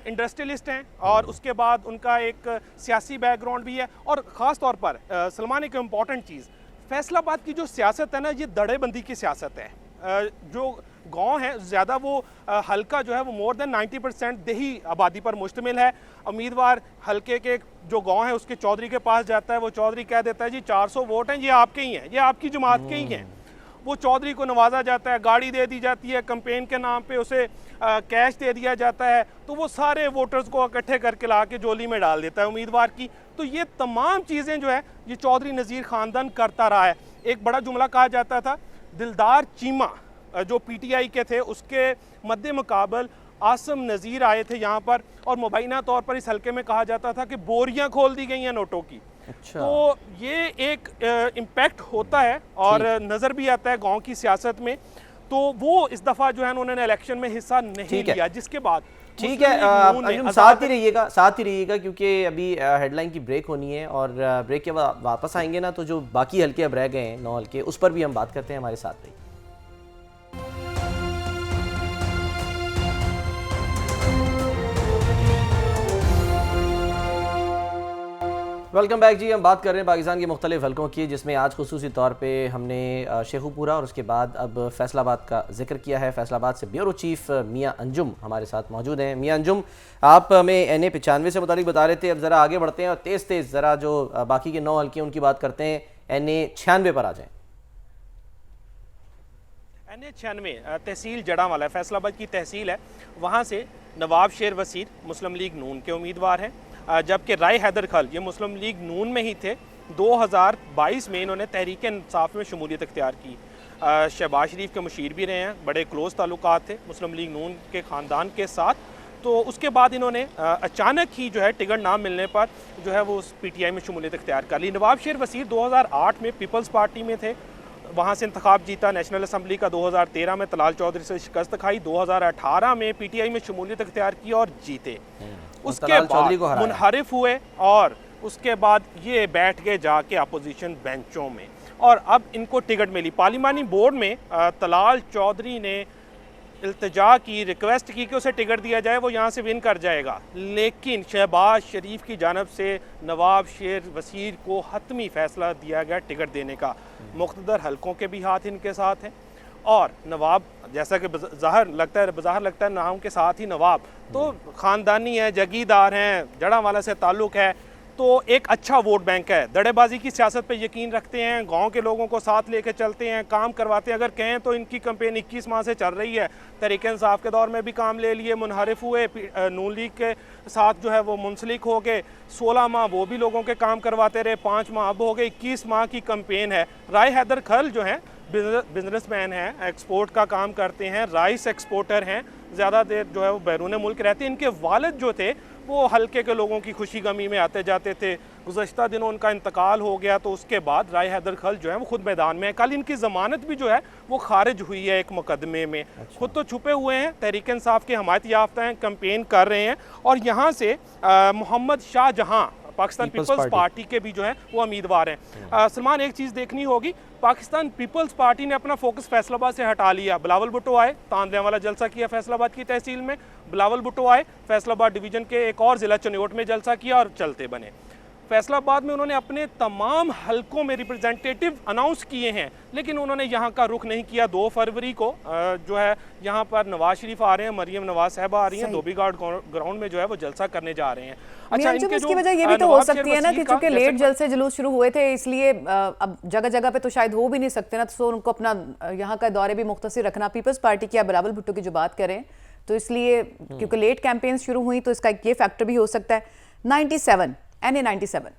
इंडस्ट्रियलिस्ट हैं और उसके बाद उनका एक सियासी बैकग्राउंड भी है। और ख़ास तौर पर सलमान, एक इम्पॉर्टेंट चीज़, फैसलाबाद की जो सियासत है ना, ये दड़ेबंदी की सियासत है। जो गांव है ज़्यादा, वो हल्का जो है वो मोर देन 90% देही आबादी पर मुश्तमिल है। उम्मीदवार हल्के के जो गांव है उसके चौधरी के पास जाता है, वो चौधरी कह देता है जी 400 वोट हैं, ये आपके ही हैं, ये आपकी जमात के ही हैं। वो चौधरी को नवाजा जाता है, गाड़ी दे दी जाती है, कैंपेन के नाम पे उसे कैश दे दिया जाता है, तो वो सारे वोटर्स को इकट्ठे करके ला के जोली में डाल देता है उम्मीदवार की। तो ये तमाम चीज़ें जो है ये चौधरी नज़ीर ख़ानदान करता रहा है। एक बड़ा जुमला कहा जाता था, दिलदार चीमा जो PTI के थे उसके मद्दे मुकाबल आसम नज़ीर आए थे यहाँ पर, और मुबैना तौर पर इस हल्के में कहा जाता था कि बोरियां खोल दी गई हैं नोटों की। अच्छा। तो ये एक इम्पैक्ट होता है और नज़र भी आता है गांव की सियासत में। तो वो इस दफ़ा जो है उन्होंने इलेक्शन में हिस्सा नहीं लिया, जिसके बाद ठीक है अंजुम साथ ही रहिएगा क्योंकि अभी हेडलाइन की ब्रेक होनी है और ब्रेक के बाद वापस आएंगे ना, तो जो बाकी हल्के अब रह गए हैं 9 हल्के, उस पर भी हम बात करते हैं। हमारे साथ रहिए। वेलकम बैक जी। हम बात कर रहे हैं पाकिस्तान के मुख्तलिफ हल्कों की, जिसमें आज खुसूसी तौर पे हमने शेखुपुरा और उसके बाद अब फैसलाबाद का जिक्र किया है। फैसलाबाद से ब्यूरो चीफ मियां अंजुम हमारे साथ मौजूद हैं। मियां अंजुम, आप हमें NA 95 से मुतालिक बता रहे थे, अब ज़रा आगे बढ़ते हैं और तेज़ ज़रा जो बाकी के 9 हल्के उनकी बात करते हैं। NA 96 पर आ जाएँ। NA 96 तहसील जड़ांवाला है, फैसलाबाद की तहसील है। वहाँ से नवाब शेर वसीर मुस्लिम लीग नून के उम्मीदवार हैं, जबकि राय हैदर खल ये मुस्लिम लीग नून में ही थे। 2022 में इन्होंने तहरीक इंसाफ में शमूलियत इख्तियार की। शहबाज शरीफ के मुशीर भी रहे हैं, बड़े क्लोज ताल्लुकात थे मुस्लिम लीग नून के ख़ानदान के साथ। तो उसके बाद इन्होंने अचानक ही जो है टिकट ना मिलने पर जो है वो PTI में शमूलियत इख्तियार कर ली। नवाब शेर वसीर 2008 में पीपल्स पार्टी में थे, वहाँ से इंतखाब जीता नेशनल असम्बली का। 2013 में तलाल चौधरी से शिकस्त खाई, 2018 में PTI में शमूलियत इख्तियार की और जीते। उसके बाद मुनहरिफ हुए और उसके बाद ये बैठ गए जाके अपोजिशन बेंचों में, और अब इनको टिकट मिली। पार्लिमानी बोर्ड में तलाल चौधरी ने इल्तिजा की, रिक्वेस्ट की कि उसे टिकट दिया जाए, वो यहाँ से विन कर जाएगा। लेकिन शहबाज शरीफ की जानब से नवाब शेर वसीर को हतमी फैसला दिया गया टिकट देने का। मुख्तदर हलकों के भी हाथ इनके साथ हैं, और नवाब जैसा कि बज़ाहिर लगता है नाम के साथ ही नवाब तो ख़ानदानी है, जगीदार हैं, जड़ांवाला से ताल्लुक़ है, तो एक अच्छा वोट बैंक है। दड़ेबाजी की सियासत पे यकीन रखते हैं, गांव के लोगों को साथ लेकर चलते हैं, काम करवाते हैं। अगर कहें तो इनकी कैंपेन 21 माह से चल रही है। तहरीक इंसाफ के दौर में भी काम ले लिए, मुनहरिफ हुए, नून लीग के साथ जो है वो मुंसलिक हो गए। 16 माह वो भी लोगों के काम करवाते रहे, 5 माह अब हो गए, 21 माह की कैंपेन है। राय हैदर खल जो है बिजनेसमैन हैं, एक्सपोर्ट का काम करते हैं, राइस एक्सपोर्टर हैं, ज़्यादा देर जो है वो बैरून मुल्क रहते हैं। इनके वालिद जो थे वो हल्के के लोगों की खुशी गमी में आते जाते थे। गुज़श्ता दिनों उनका इंतकाल हो गया, तो उसके बाद राय हैदर खल जो है वो खुद मैदान में है। कल इनकी ज़मानत भी जो है वो खारिज हुई है एक मुकदमे में। खुद तो छुपे हुए हैं, तहरीक इंसाफ के हमायत याफ्ता हैं, कैंपेन कर रहे हैं। और यहाँ से मोहम्मद शाहजहां पाकिस्तान पीपल्स पार्टी के भी जो है वो उम्मीदवार हैं। सलमान, एक चीज़ देखनी होगी, पाकिस्तान पीपल्स पार्टी ने अपना फोकस फैसलाबाद से हटा लिया। बिलावल भुट्टो आए, तांदलियांवाला जलसा किया फैसलाबाद की तहसील में। बिलावल भुट्टो आए, फैसलाबाद डिवीज़न के एक और ज़िला चनियोट में जलसा किया और चलते बने। फैसलाबाद में उन्होंने अपने तमाम हलकों में रिप्रेजेंटेटिव अनाउंस किए हैं, लेकिन उन्होंने यहाँ का रुख नहीं किया। 2 फरवरी को जो है यहाँ पर नवाज शरीफ आ रहे हैं, मरीम नवाज साहबा आ रही हैं, धोबी घाट ग्राउंड में जो है वो जलसा करने जा रहे हैं। अच्छा, इसकी वजह ये भी तो हो सकती है ना कि चूंकि लेट जलसे जुलूस शुरू हुए थे, इसलिए अब जगह जगह पे तो शायद हो भी नहीं सकते ना, तो उनको अपना यहाँ का दौरे भी मुख्तसर रखना। पीपल्स पार्टी की बिलावल भुट्टो की जो बात करें तो इसलिए क्योंकि लेट कैंपेन्स शुरू हुई तो इसका ये फैक्टर भी हो सकता है। 97 NA 97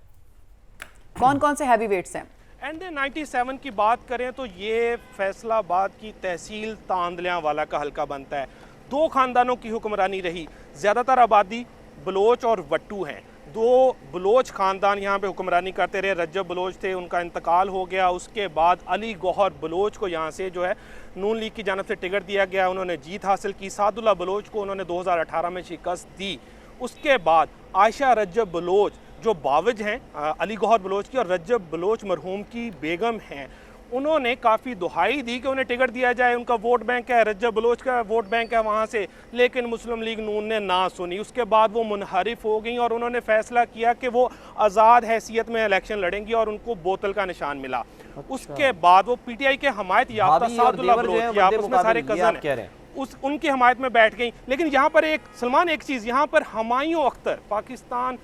कौन कौन से हैवी वेट्स हैं? NA 97 की बात करें तो ये फैसलाबाद की तहसील तांदलियांवाला का हल्का बनता है। 2 खानदानों की हुक्मरानी रही, ज़्यादातर आबादी बलोच और वट्टू हैं। 2 बलोच ख़ानदान यहाँ पे हुक्मरानी करते रहे। रज्जब बलोच थे, उनका इंतकाल हो गया। उसके बाद अली गौहर बलोच को यहाँ से जो है नून लीग की जानब से टिकट दिया गया, उन्होंने जीत हासिल की। सादुल्ला बलोच को उन्होंने 2018 में शिकस्त दी। उसके बाद आयशा रज्जब बलोच जो बावज हैं अली गौहर बलोच की, और रज्जब बलोच मरहूम की बेगम हैं, उन्होंने काफ़ी दुहाई दी कि उन्हें टिकट दिया जाए, उनका वोट बैंक है, रज्जब बलोच का वोट बैंक है वहाँ से। लेकिन मुस्लिम लीग नून ने ना सुनी। उसके बाद वो मुनहरिफ हो गई और उन्होंने फैसला किया कि वो आज़ाद हैसियत में इलेक्शन लड़ेंगी और उनको बोतल का निशान मिला। उसके बाद वो PTI के हमायत याफ्ता सादुल्ला बलोच की, आपस में सारे कज़न हैं, उनकी हमायत में बैठ गई। लेकिन यहाँ पर एक सलमान, एक चीज़ यहाँ पर हुमायूं अख्तर, पाकिस्तान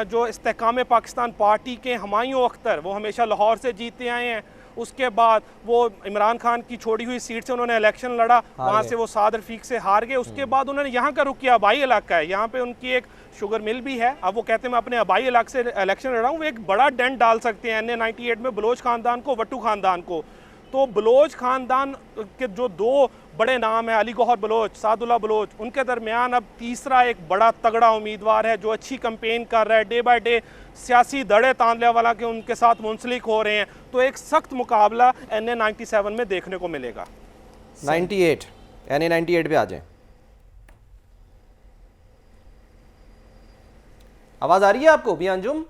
जो इस्तेहकाम पाकिस्तान पार्टी के हुमायूं अख्तर, वो हमेशा लाहौर से जीते आए हैं, उसके बाद वो इमरान खान की छोड़ी हुई सीट से उन्होंने इलेक्शन लड़ा, वहाँ से वो साद रफीक से हार गए। उसके बाद उन्होंने यहाँ का रुख किया, आबाई इलाका है, यहाँ पे उनकी एक शुगर मिल भी है। अब वो कहते हैं मैं अपने आबाई इलाके से इलेक्शन लड़ा हूँ, वो एक बड़ा डेंट डाल सकते हैं NA 98 में बलोच खानदान को, वट्टू खानदान को। तो बलोच खानदान के जो दो बड़े नाम हैं, अली गौहर बलोच, सादुल्ला बलोच, उनके दरमियान अब तीसरा एक बड़ा तगड़ा उम्मीदवार है जो अच्छी कैंपेन कर रहा है, डे बाय डे सियासी दड़े तांदले वाला के उनके साथ मुंसलिक हो रहे हैं। तो एक सख्त मुकाबला NA 97 में देखने को मिलेगा। 98 NA 98 पे आ जाए। आवाज आ रही है आपको भी अंजुम?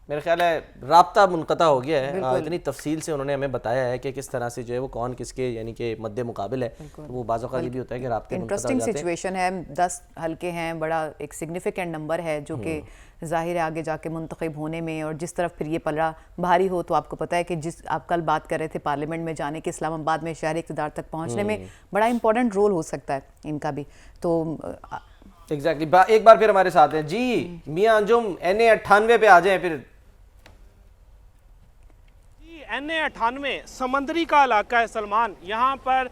मेरा ख्याल है राब्ता मुनक़ता हो गया है। इतनी तफसील से उन्होंने हमें बताया है कि किस तरह से जो है वो कौन किसके यानी कि मद्दे मुकाबिल है। तो वो बाज़-औक़ात ये भी होता है कि राब्ते इंटरेस्टिंग सिचुएशन है। 10 हल्के हैं, बड़ा एक सिग्निफिकेंट नंबर है जो कि ज़ाहिर है आगे जाके मुंतखब होने में, और जिस तरफ फिर ये पलड़ा भारी हो तो आपको पता है कि जिस आप कल बात कर रहे थे पार्लियामेंट में जाने के, इस्लामाबाद में शहरी इक़्तिदार तक पहुँचने में बड़ा इंपॉर्टेंट रोल हो सकता है इनका भी। तो एग्जैक्टली एक बार फिर हमारे साथ हैं जी मियां अंजुम, NA 98 पे आ जाएं फिर। NA 98 समंदरी का इलाका है सलमान। यहाँ पर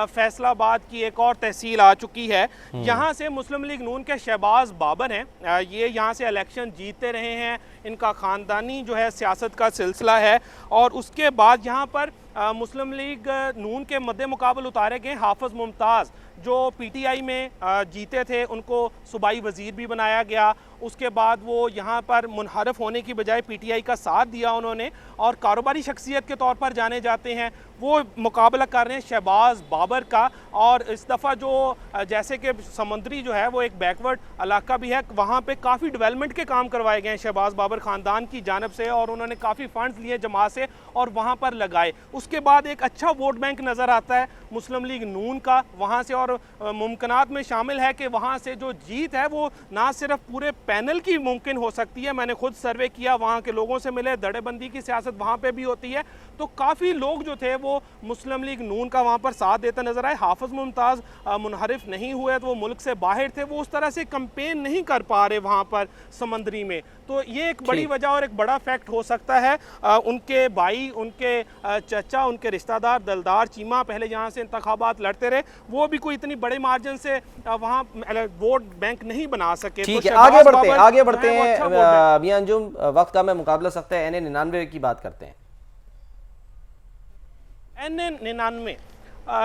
फैसलाबाद की एक और तहसील आ चुकी है। यहाँ से मुस्लिम लीग नून के शहबाज बाबर हैं, ये यहाँ से इलेक्शन जीतते रहे हैं, इनका ख़ानदानी जो है सियासत का सिलसिला है। और उसके बाद यहाँ पर मुस्लिम लीग नून के मद्दे मुकाबल उतारे गए हाफिज़ मुमताज़ जो PTI में जीते थे, उनको सूबाई वज़ीर भी बनाया गया। उसके बाद वो यहाँ पर मुनहरफ होने की बजाय PTI का साथ दिया उन्होंने, और कारोबारी शख्सियत के तौर पर जाने जाते हैं। वो मुकाबला कर रहे हैं शहबाज बाबर का। और इस दफ़ा जो जैसे कि समंदरी जो है वो एक बैकवर्ड इलाका भी है, वहाँ पे काफ़ी डेवलपमेंट के काम करवाए गए हैं शहबाज बाबर ख़ानदान की जानब से, और उन्होंने काफ़ी फ़ंड्स लिए जमा से और वहाँ पर लगाए। उसके बाद एक अच्छा वोट बैंक नज़र आता है मुस्लिम लीग नून का वहाँ से, और मुमकिनात में शामिल है कि वहाँ से जो जीत है वो ना सिर्फ पूरे पैनल की मुमकिन हो सकती है, मैंने खुद सर्वे किया, वहाँ के लोगों से मिले, दड़ेबंदी की सियासत वहाँ पे भी होती है। तो काफ़ी लोग जो थे वो मुस्लिम लीग नून का वहाँ पर साथ देते नजर आए। हाफिज़ मुमताज़ मुनहरिफ नहीं हुए, तो वो मुल्क से बाहर थे, वो उस तरह से कंपेन नहीं कर पा रहे वहाँ पर समंदरी में। तो ये एक बड़ी वजह और एक बड़ा फैक्ट हो सकता है। उनके भाई, उनके चचा, उनके रिश्तेदार दलदार चीमा पहले यहाँ से इंतखाबात लड़ते रहे, वो भी कोई इतनी बड़े मार्जिन से वहाँ वोट बैंक नहीं बना सके। ठीक है, आगे बढ़ते हैं मियां अंजुम, वक्त का में मुकाबला सकता है। NA 99 की बात करते हैं। NA 99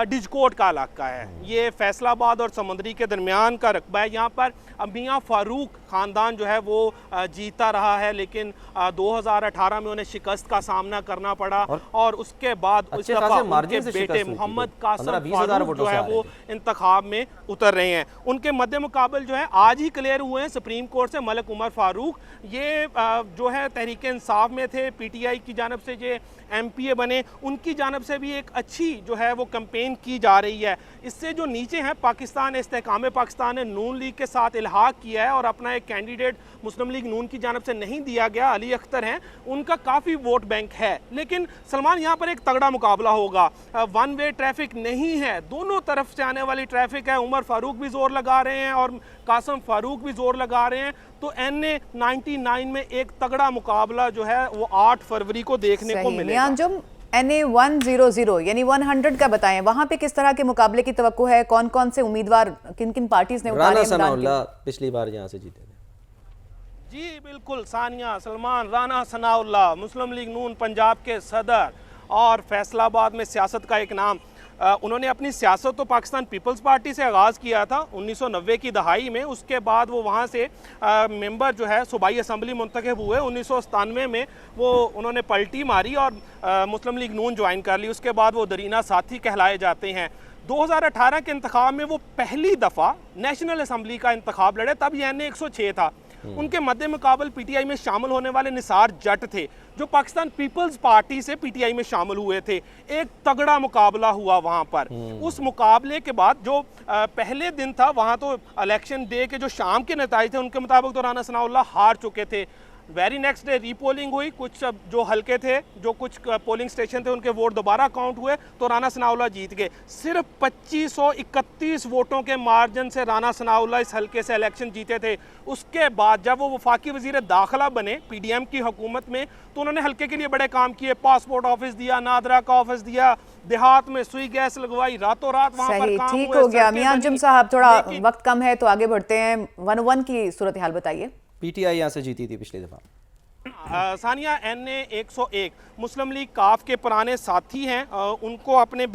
डिजकोट का इलाका है, ये फैसलाबाद और समंदरी के दरमियान का रकबा है। यहाँ पर मियाँ फारूक ख़ानदान जो है वो जीता रहा है, लेकिन 2018 में उन्हें शिकस्त का सामना करना पड़ा, और उसके बाद उस दफ़ा उनके बेटे मोहम्मद कासिम फारूक जो है वो इंतखाब में उतर रहे हैं। उनके मद्दे मुकाबल जो है आज ही क्लियर हुए हैं सुप्रीम कोर्ट से मलिक उमर फारूक, ये जो है तहरीक इंसाफ में थे, PTI की जानब से ये MPA बने, उनकी जानब से भी एक अच्छी जो है वो कैंपेन की जा रही है। इससे जो नीचे हैं पाकिस्तान इस्तेहकाम पाकिस्तान ने नून लीग के साथ इल्हाक किया है और अपना एक कैंडिडेट मुस्लिम लीग नून की जानब से नहीं दिया गया, अली अख्तर हैं, उनका काफ़ी वोट बैंक है। लेकिन सलमान यहाँ पर एक तगड़ा मुकाबला होगा, वन वे ट्रैफिक नहीं है, दोनों तरफ से आने वाली ट्रैफिक है। उमर फारूक भी जोर लगा रहे हैं और कासिम फारूक भी जोर लगा रहे हैं। तो NA 99 में एक तगड़ा मुकाबला जो है वो 8 फरवरी को देखने को मिलेगा। NA 100 यानी 100 का बताएं, वहां पे किस तरह के मुकाबले की तवक्को है? कौन कौन से उम्मीदवार, किन किन पार्टीज ने राना सनाउल्लाह पिछली बार यहाँ से जीते थे। जी बिल्कुल सानिया, सलमान, राना सनाउल्लाह मुस्लिम लीग नून पंजाब के सदर और फैसलाबाद में सियासत का एक नाम। उन्होंने अपनी सियासत तो पाकिस्तान पीपल्स पार्टी से आगाज़ किया था 1990 की दहाई में। उसके बाद वो वहाँ से मेंबर जो है सूबाई असम्बली मुंतखब हुए। 1997 में वो उन्होंने पलटी मारी और मुस्लिम लीग नून ज्वाइन कर ली। उसके बाद वो दरीना साथी कहलाए जाते हैं। 2018 के इंतखाब में वो पहली दफ़ा नेशनल असम्बली का इंतखाब लड़े, तब ये NA 106 था। उनके मद्दे मुकाबल PTI में शामिल होने वाले निसार जट थे, जो पाकिस्तान पीपल्स पार्टी से PTI में शामिल हुए थे। एक तगड़ा मुकाबला हुआ वहाँ पर। उस मुकाबले के बाद जो पहले दिन था, वहाँ तो इलेक्शन डे के जो शाम के नतीजे थे उनके मुताबिक तो राना सनाउल्लाह हार चुके थे। वेरी नेक्स्ट डे रीपोलिंग हुई, कुछ जो हल्के थे, जो कुछ पोलिंग स्टेशन थे, उनके वोट दोबारा काउंट हुए तो राना सनाउल्लाह जीत गए। सिर्फ 2531 वोटों के मार्जिन से राना सनाउल्लाह इस हल्के से इलेक्शन जीते थे। उसके बाद जब वो वफाकी वजीर दाखिला बने पीडीएम की हुकूमत में, तो उन्होंने हल्के के लिए बड़े काम किए, पासपोर्ट ऑफिस दिया, नादरा का ऑफिस दिया, देहात में सुई गैस लगवाई, रातों रात वहां पर काम ठीक हुए, हो गया। सड़कें मियां बनी। अंजुम साहब, थोड़ा लेकिन- वक्त कम है तो आगे बढ़ते हैं। 101 की सूरत हाल बताइए। पीटीआई यहाँ से जीती थी पिछली दफा। सानिया, NA 101 मुस्लिम लीग काफ के पुराने साथी हैं, उनको अपने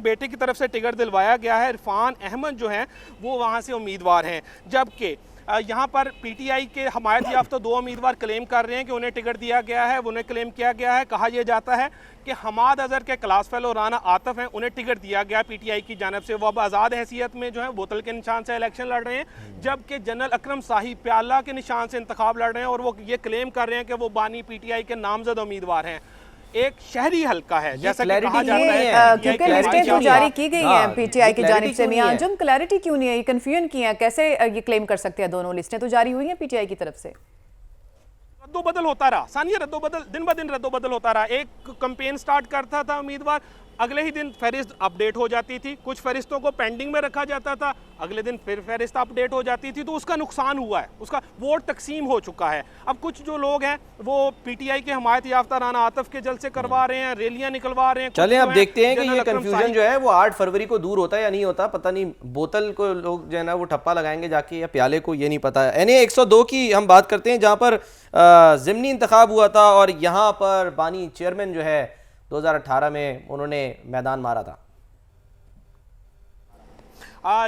बेटे की तरफ से टिकट दिलवाया गया है। इरफान अहमद जो हैं वो वहाँ से उम्मीदवार हैं, जबकि यहाँ पर पीटीआई के हमायत याफ्ता 2 उम्मीदवार क्लेम कर रहे हैं कि उन्हें टिकट दिया गया है। उन्हें क्लेम किया गया है, कहा यह जाता है कि हमाद अजहर के क्लास फेलो राना आतफ हैं, उन्हें टिकट दिया गया पीटीआई की जानब से। वो अब आज़ाद हैसियत में जो है बोतल के निशान से इलेक्शन लड़ रहे हैं, जबकि जनरल अकरम साहिब प्याला के निशान से इंतखाब लड़ रहे हैं, और वो ये क्लेम कर रहे हैं कि वो बानी पीटीआई के नामजद उम्मीदवार हैं। एक शहरी हल्का है, जैसा कि कहा clarity जाता नहीं है, है। क्योंकि clarity लिस्टें तो क्यों जारी नहीं है? की गई हाँ, हैं पीटीआई की clarity जानिब से। क्यों मियां नहीं है? अंजुम, क्लैरिटी क्यों नहीं है? ये कन्फ्यूजन की है, कैसे ये क्लेम कर सकते हैं? दोनों लिस्टें तो जारी हुई हैं पीटीआई की तरफ से। रद्दोबदल होता रहा सानिया, रद्दोबदल दिन ब दिन रद्दोबदल होता रहा। एक कैंपेन स्टार्ट करता था उम्मीदवार, अगले ही दिन फहरिस्त अपडेट हो जाती थी, कुछ फहरिस्तों को पेंडिंग में रखा जाता था, अगले दिन फिर फहरिस्त अपडेट हो जाती थी, तो उसका नुकसान हुआ है, उसका वोट तकसीम हो चुका है। अब कुछ जो लोग हैं वो पीटीआई के हमायत याफ्ता राना आतफ के जलसे करवा रहे हैं, रैलियां निकलवा रहे हैं। चलें कुछ अब जो देखते हैं कि जनरल ये अकरम कंफ्यूजन साहिब- जो है वो 8 फरवरी को दूर होता है या नहीं होता, पता नहीं। बोतल को लोग जो है ना वो ठप्पा लगाएंगे जाके, या प्याले को, ये नहीं पता। NA 102 की हम बात करते हैं, जहाँ पर ज़िमनी इंतखाब हुआ था और यहाँ पर बानी चेयरमैन जो है 2018 में उन्होंने मैदान मारा था।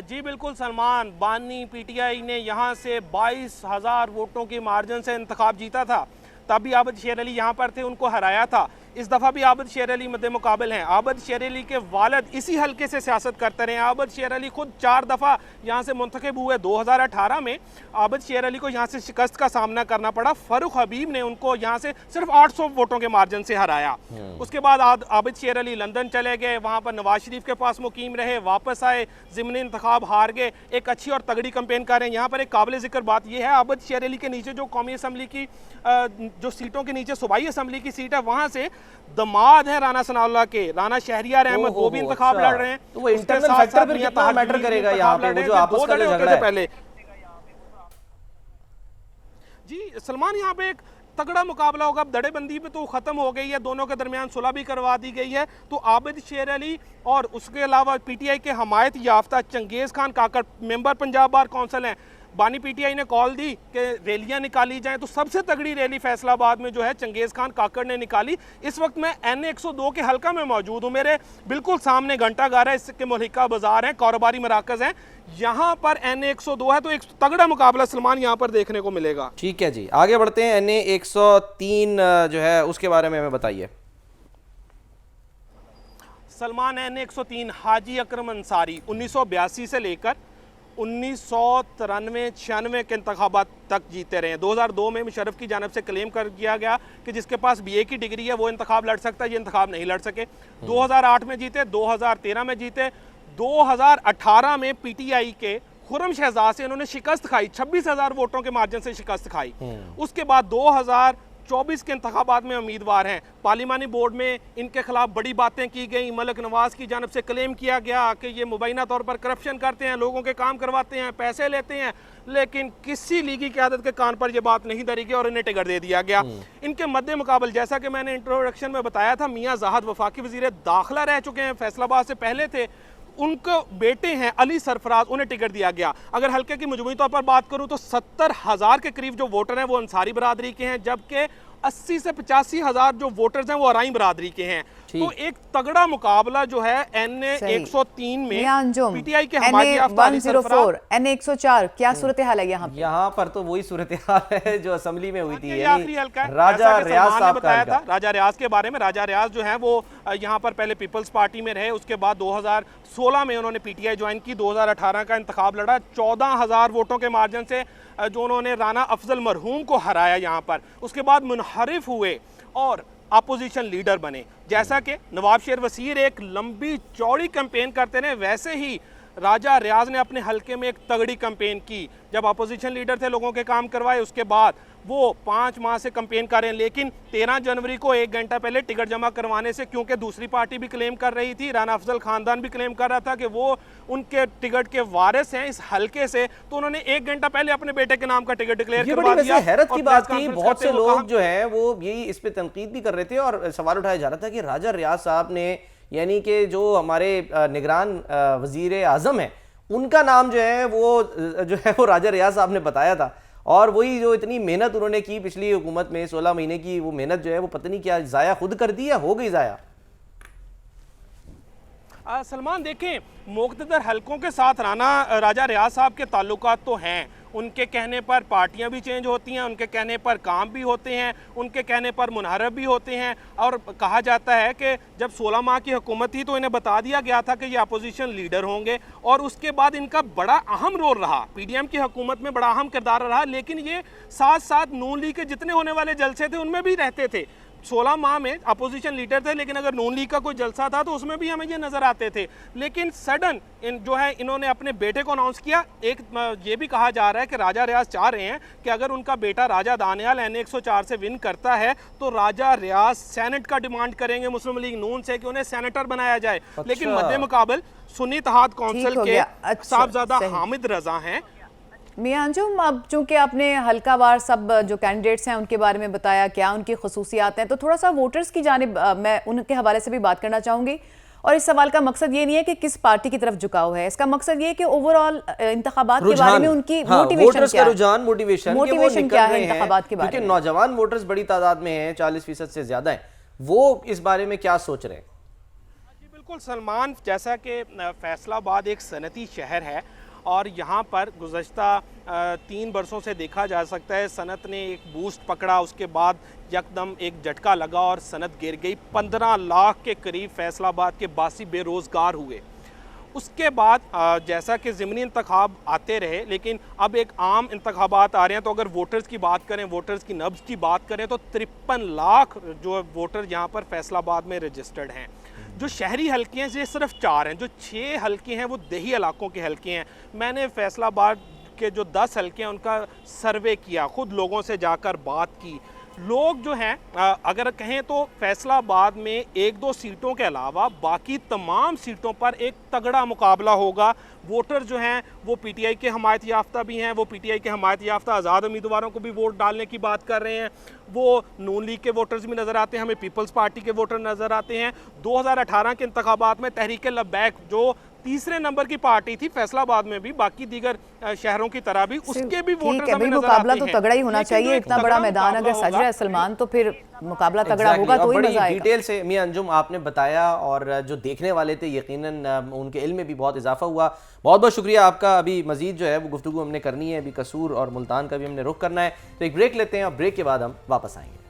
जी बिल्कुल सलमान, बानी पीटीआई ने यहाँ से 22,000 वोटों के मार्जिन से इंतखाब जीता था। तभी आबिद शेर अली यहाँ पर थे, उनको हराया था। इस दफ़ा भी आबिद शेर अली मद्दे मुकाबिल हैं। आबिद शेर अली के वालिद इसी हल्के से सियासत करते रहे। आबिद शेर अली खुद 4 दफ़ा यहाँ से मुंतखब हुए। 2018 में आबिद शेर अली को यहाँ से शिकस्त का सामना करना पड़ा। फ़ारूक हबीब ने उनको यहाँ से सिर्फ 800 वोटों के मार्जिन से हराया। उसके बाद आबिद शेर अली लंदन चले गए, वहाँ पर नवाज शरीफ के पास मुकीम रहे, वापस आए, ज़िमनी इंतखाब हार गए, एक अच्छी और तगड़ी कैंपेन कर रहे हैं। यहाँ पर एक काबिल ज़िक्र बात यह है, आबिद शेर अली के नीचे जो कौमी असम्बली की जो सीटों के नीचे सूबाई असम्बली की सीट है, वहाँ से दमाद है राना सनाउल्लाह के, राना शहरियार अहमद, वो भी इंतखाब लड़ रहे हैं। तो वो इंटरनल फैक्टर फिर कितना मैटर करेगा यहाँ पे, वो जो आपस का जो झगड़ा है? पहले जी सलमान, यहाँ पे एक तगड़ा मुकाबला होगा। अब दड़ेबंदी पे तो खत्म हो गई है, दोनों के दरमियान सुलह भी करवा दी गई है। तो आबिद शेर अली और उसके अलावा पीटीआई के हमायत याफ्ता चंगेज़ खान काकड़, मेंबर पंजाब बार काउंसिल हैं, बानी पीटीआई ने कॉल दी कि रैलियां निकाली जाएं, तो सबसे तगड़ी रैली फैसलाबाद में जो है चंगेज़ खान काकड़ ने निकाली। इस वक्त मैं NA 102 के हल्का में मौजूद हूँ। मेरे बिल्कुल सामने घंटाघर है, इसके मुल्हिका बाजार है, कारोबारी मराकज़ हैं, यहाँ पर NA 102 है। तो एक तगड़ा मुकाबला सलमान यहाँ पर देखने को मिलेगा। ठीक है जी, आगे बढ़ते हैं। NA 103 जो है उसके बारे में हमें बताइए। सलमान, NA 103 हाजी अकरम अंसारी 1982 से लेकर 1993-96 के इंतखाबात तक जीते रहे हैं। 2002 में मुशर्रफ की जानब से क्लेम कर किया गया कि जिसके पास BA की डिग्री है वो इंतखाब लड़ सकता है, ये इंतखाब नहीं लड़ सके। 2008 में जीते, 2013 में जीते, 2018 में पीटीआई के खुर्रम शहजाद से इन्होंने शिकस्त खाई, 26,000 वोटों के मार्जिन से शिकस्त खाई। उसके बाद 2024 के इंतखाबात में उम्मीदवार हैं। पार्लिमानी बोर्ड में इनके खिलाफ बड़ी बातें की गई, मलिक नवाज की जानब से क्लेम किया गया कि ये मुबैना तौर पर करप्शन करते हैं, लोगों के काम करवाते हैं, पैसे लेते हैं, लेकिन किसी लीगी क़यादत के कान पर यह बात नहीं धरी गई और इन्हें टिकट दे दिया गया। इनके मद्दे मुकाबल, जैसा कि मैंने इंट्रोडक्शन में बताया था, मियाँ ज़ाहद वफाकी वज़ीर दाखिला रह चुके हैं, फैसलाबाद से पहले थे। उनके बेटे हैं अली सरफराज, उन्हें टिकट दिया गया। अगर हल्के की मजमूई तौर पर बात करूं तो 70,000 के करीब जो वोटर हैं वो अंसारी बरादरी के हैं, जबकि 80 से 85,000 जो वोटर्स हैं वो अराई बरादरी के हैं। तो एक तगड़ा मुकाबला जो है NA 103 में पीटीआई के हमारी NA 104, NA 104 क्या सूरत हाल है यहाँ पे? यहाँ पर तो वही सूरत हाल है जो असेंबली में हुई थी, ये आखिरी हल्का है। राजा रियाज साहब बताया था राजा रियाज के बारे में। राजा रियाज जो है वो यहाँ पर पहले पीपल्स पार्टी में रहे, उसके बाद 2016 में उन्होंने पीटीआई ज्वाइन की, 2018 का इंतखाब लड़ा, 14,000 वोटों के मार्जिन से जो उन्होंने राना अफजल मरहूम को हराया यहाँ पर। उसके बाद मुनहरिफ हुए और अपोजिशन लीडर बने। जैसा कि नवाब शेर वसीर एक लंबी चौड़ी कैंपेन करते रहे, वैसे ही राजा रियाज ने अपने हलके में एक तगड़ी कैंपेन की। जब अपोजिशन लीडर थे, लोगों के काम करवाए, उसके बाद वो 5 माह से कैंपेन कर रहे हैं। लेकिन 13 जनवरी को 1 घंटा पहले टिकट जमा करवाने से, क्योंकि दूसरी पार्टी भी क्लेम कर रही थी, राना अफजल खानदान भी क्लेम कर रहा था कि वो उनके टिकट के वारिस हैं इस हलके से, तो उन्होंने 1 घंटा पहले अपने बेटे के नाम का टिकट डिक्लेयर ये करवा बड़ी दिया। वैसे हैरत की और बात प्रेस थी, कॉन्फ्रेंस बहुत से करते हुए लोग कहा- जो है वो यही इस पे तनकीद भी कर रहे थे और सवाल उठाया जा रहा था कि राजा रियाज साहब ने, यानी कि जो हमारे निगरान वजीर आजम है, उनका नाम जो है वो राजा रियाज साहब ने बताया था। और वही जो इतनी मेहनत उन्होंने की पिछली हुकूमत में, 16 महीने की वो मेहनत जो है वो पता नहीं क्या जाया खुद कर दी या हो गई जाया। सलमान देखें, मुख्तदर हलकों के साथ राजा रियाज साहब के ताल्लुकात तो हैं। उनके कहने पर पार्टियां भी चेंज होती हैं, उनके कहने पर काम भी होते हैं, उनके कहने पर मुनहरफ भी होते हैं। और कहा जाता है कि जब 16 माह की हुकूमत थी तो इन्हें बता दिया गया था कि ये अपोजिशन लीडर होंगे, और उसके बाद इनका बड़ा अहम रोल रहा, पीडीएम की हुकूमत में बड़ा अहम किरदार रहा। लेकिन ये साथ साथ नून लीग के जितने होने वाले जलसे थे उनमें भी रहते थे। 16 माह में अपोजिशन लीडर थे, लेकिन अगर नून लीग का कोई जलसा था तो उसमें भी हमें ये नजर आते थे। लेकिन सडन इन्होंने अपने बेटे को अनाउंस किया। एक ये भी कहा जा रहा है कि राजा रियाज चाह रहे हैं कि अगर उनका बेटा राजा दानियाल NA 104 से विन करता है तो राजा रियाज सेनेट का डिमांड करेंगे मुस्लिम लीग नून से कि उन्हें सेनेटर बनाया जाए। लेकिन मद्दे मुकाबल सुन्नी इत्तेहाद कौंसिल के साहबजादा हामिद रजा हैं। मियां अंजुम, अब चूंकि आपने हल्कावार सब जो कैंडिडेट्स हैं उनके बारे में बताया, क्या उनकी खसूसियात हैं, तो थोड़ा सा वोटर्स की जानिब मैं उनके हवाले से भी बात करना चाहूँगी। और इस सवाल का मकसद ये नहीं है कि किस पार्टी की तरफ झुकाव है, इसका मकसद ये है कि ओवरऑल इंतखाबात के बारे में उनकी मोटिवेशन क्या है, मोटिवेशन क्या है इंतखाबात के बारे में। क्योंकि नौजवान वोटर्स बड़ी तादाद में हैं, 40% से ज्यादा हैं, वो इस बारे में क्या सोच रहे हैं? जी बिल्कुल सलमान, जैसा कि फैसलाबाद एक सनती शहर है और यहाँ पर गुज़श्ता 3 बरसों से देखा जा सकता है सनत ने एक बूस्ट पकड़ा, उसके बाद यकदम एक झटका लगा और सनत गिर गई। 15 लाख के करीब फैसलाबाद के बासी बेरोज़गार हुए। उसके बाद जैसा कि ज़िमनी इंतखाब आते रहे, लेकिन अब एक आम इंतखाबात आ रहे हैं, तो अगर वोटर्स की बात करें, वोटर्स की नब्ज़ की बात करें, तो 53 लाख जो वोटर यहाँ पर फैसलाबाद में रजिस्टर्ड हैं। जो शहरी हल्के हैं ये सिर्फ 4 हैं, जो 6 हल्के हैं वो देही इलाकों के हल्के हैं। मैंने फैसलाबाद के जो 10 हल्के हैं उनका सर्वे किया, ख़ुद लोगों से जाकर बात की। लोग जो हैं अगर कहें तो फैसलाबाद में 1-2 सीटों के अलावा बाकी तमाम सीटों पर एक तगड़ा मुकाबला होगा। वोटर जो हैं वो पीटीआई के हमायत याफ्ता भी हैं, वो पीटीआई के हमायत याफ्ता आज़ाद उम्मीदवारों को भी वोट डालने की बात कर रहे हैं, वो नून लीग के वोटर्स भी नज़र आते हैं, हमें पीपल्स पार्टी के वोटर नज़र आते हैं। 2018 के इंतखाबात में तहरीक लब्बैक जो तीसरे नंबर की पार्टी थी फैसलाबाद में भी, बाकी दीगर शहरों की तरह भी, उसके भी वोटर्स हमें नजर मुकाबला आते तो हैं। तगड़ा ही होना चाहिए। इतना बड़ा मैदान अगर सज रहा है सलमान, तो फिर मुकाबला तगड़ा होगा तो ही मजा आएगा। डिटेल से मियां अंजुम आपने बताया, और जो देखने वाले थे यकीनन उनके इल्म में भी बहुत इजाफा हुआ। बहुत बहुत शुक्रिया आपका। अभी मजीद जो है वो गुफ्तगू हमने करनी है, अभी कसूर और मुल्तान का भी हमने रुख करना है, तो एक ब्रेक लेते हैं और ब्रेक के बाद हम वापस आएंगे।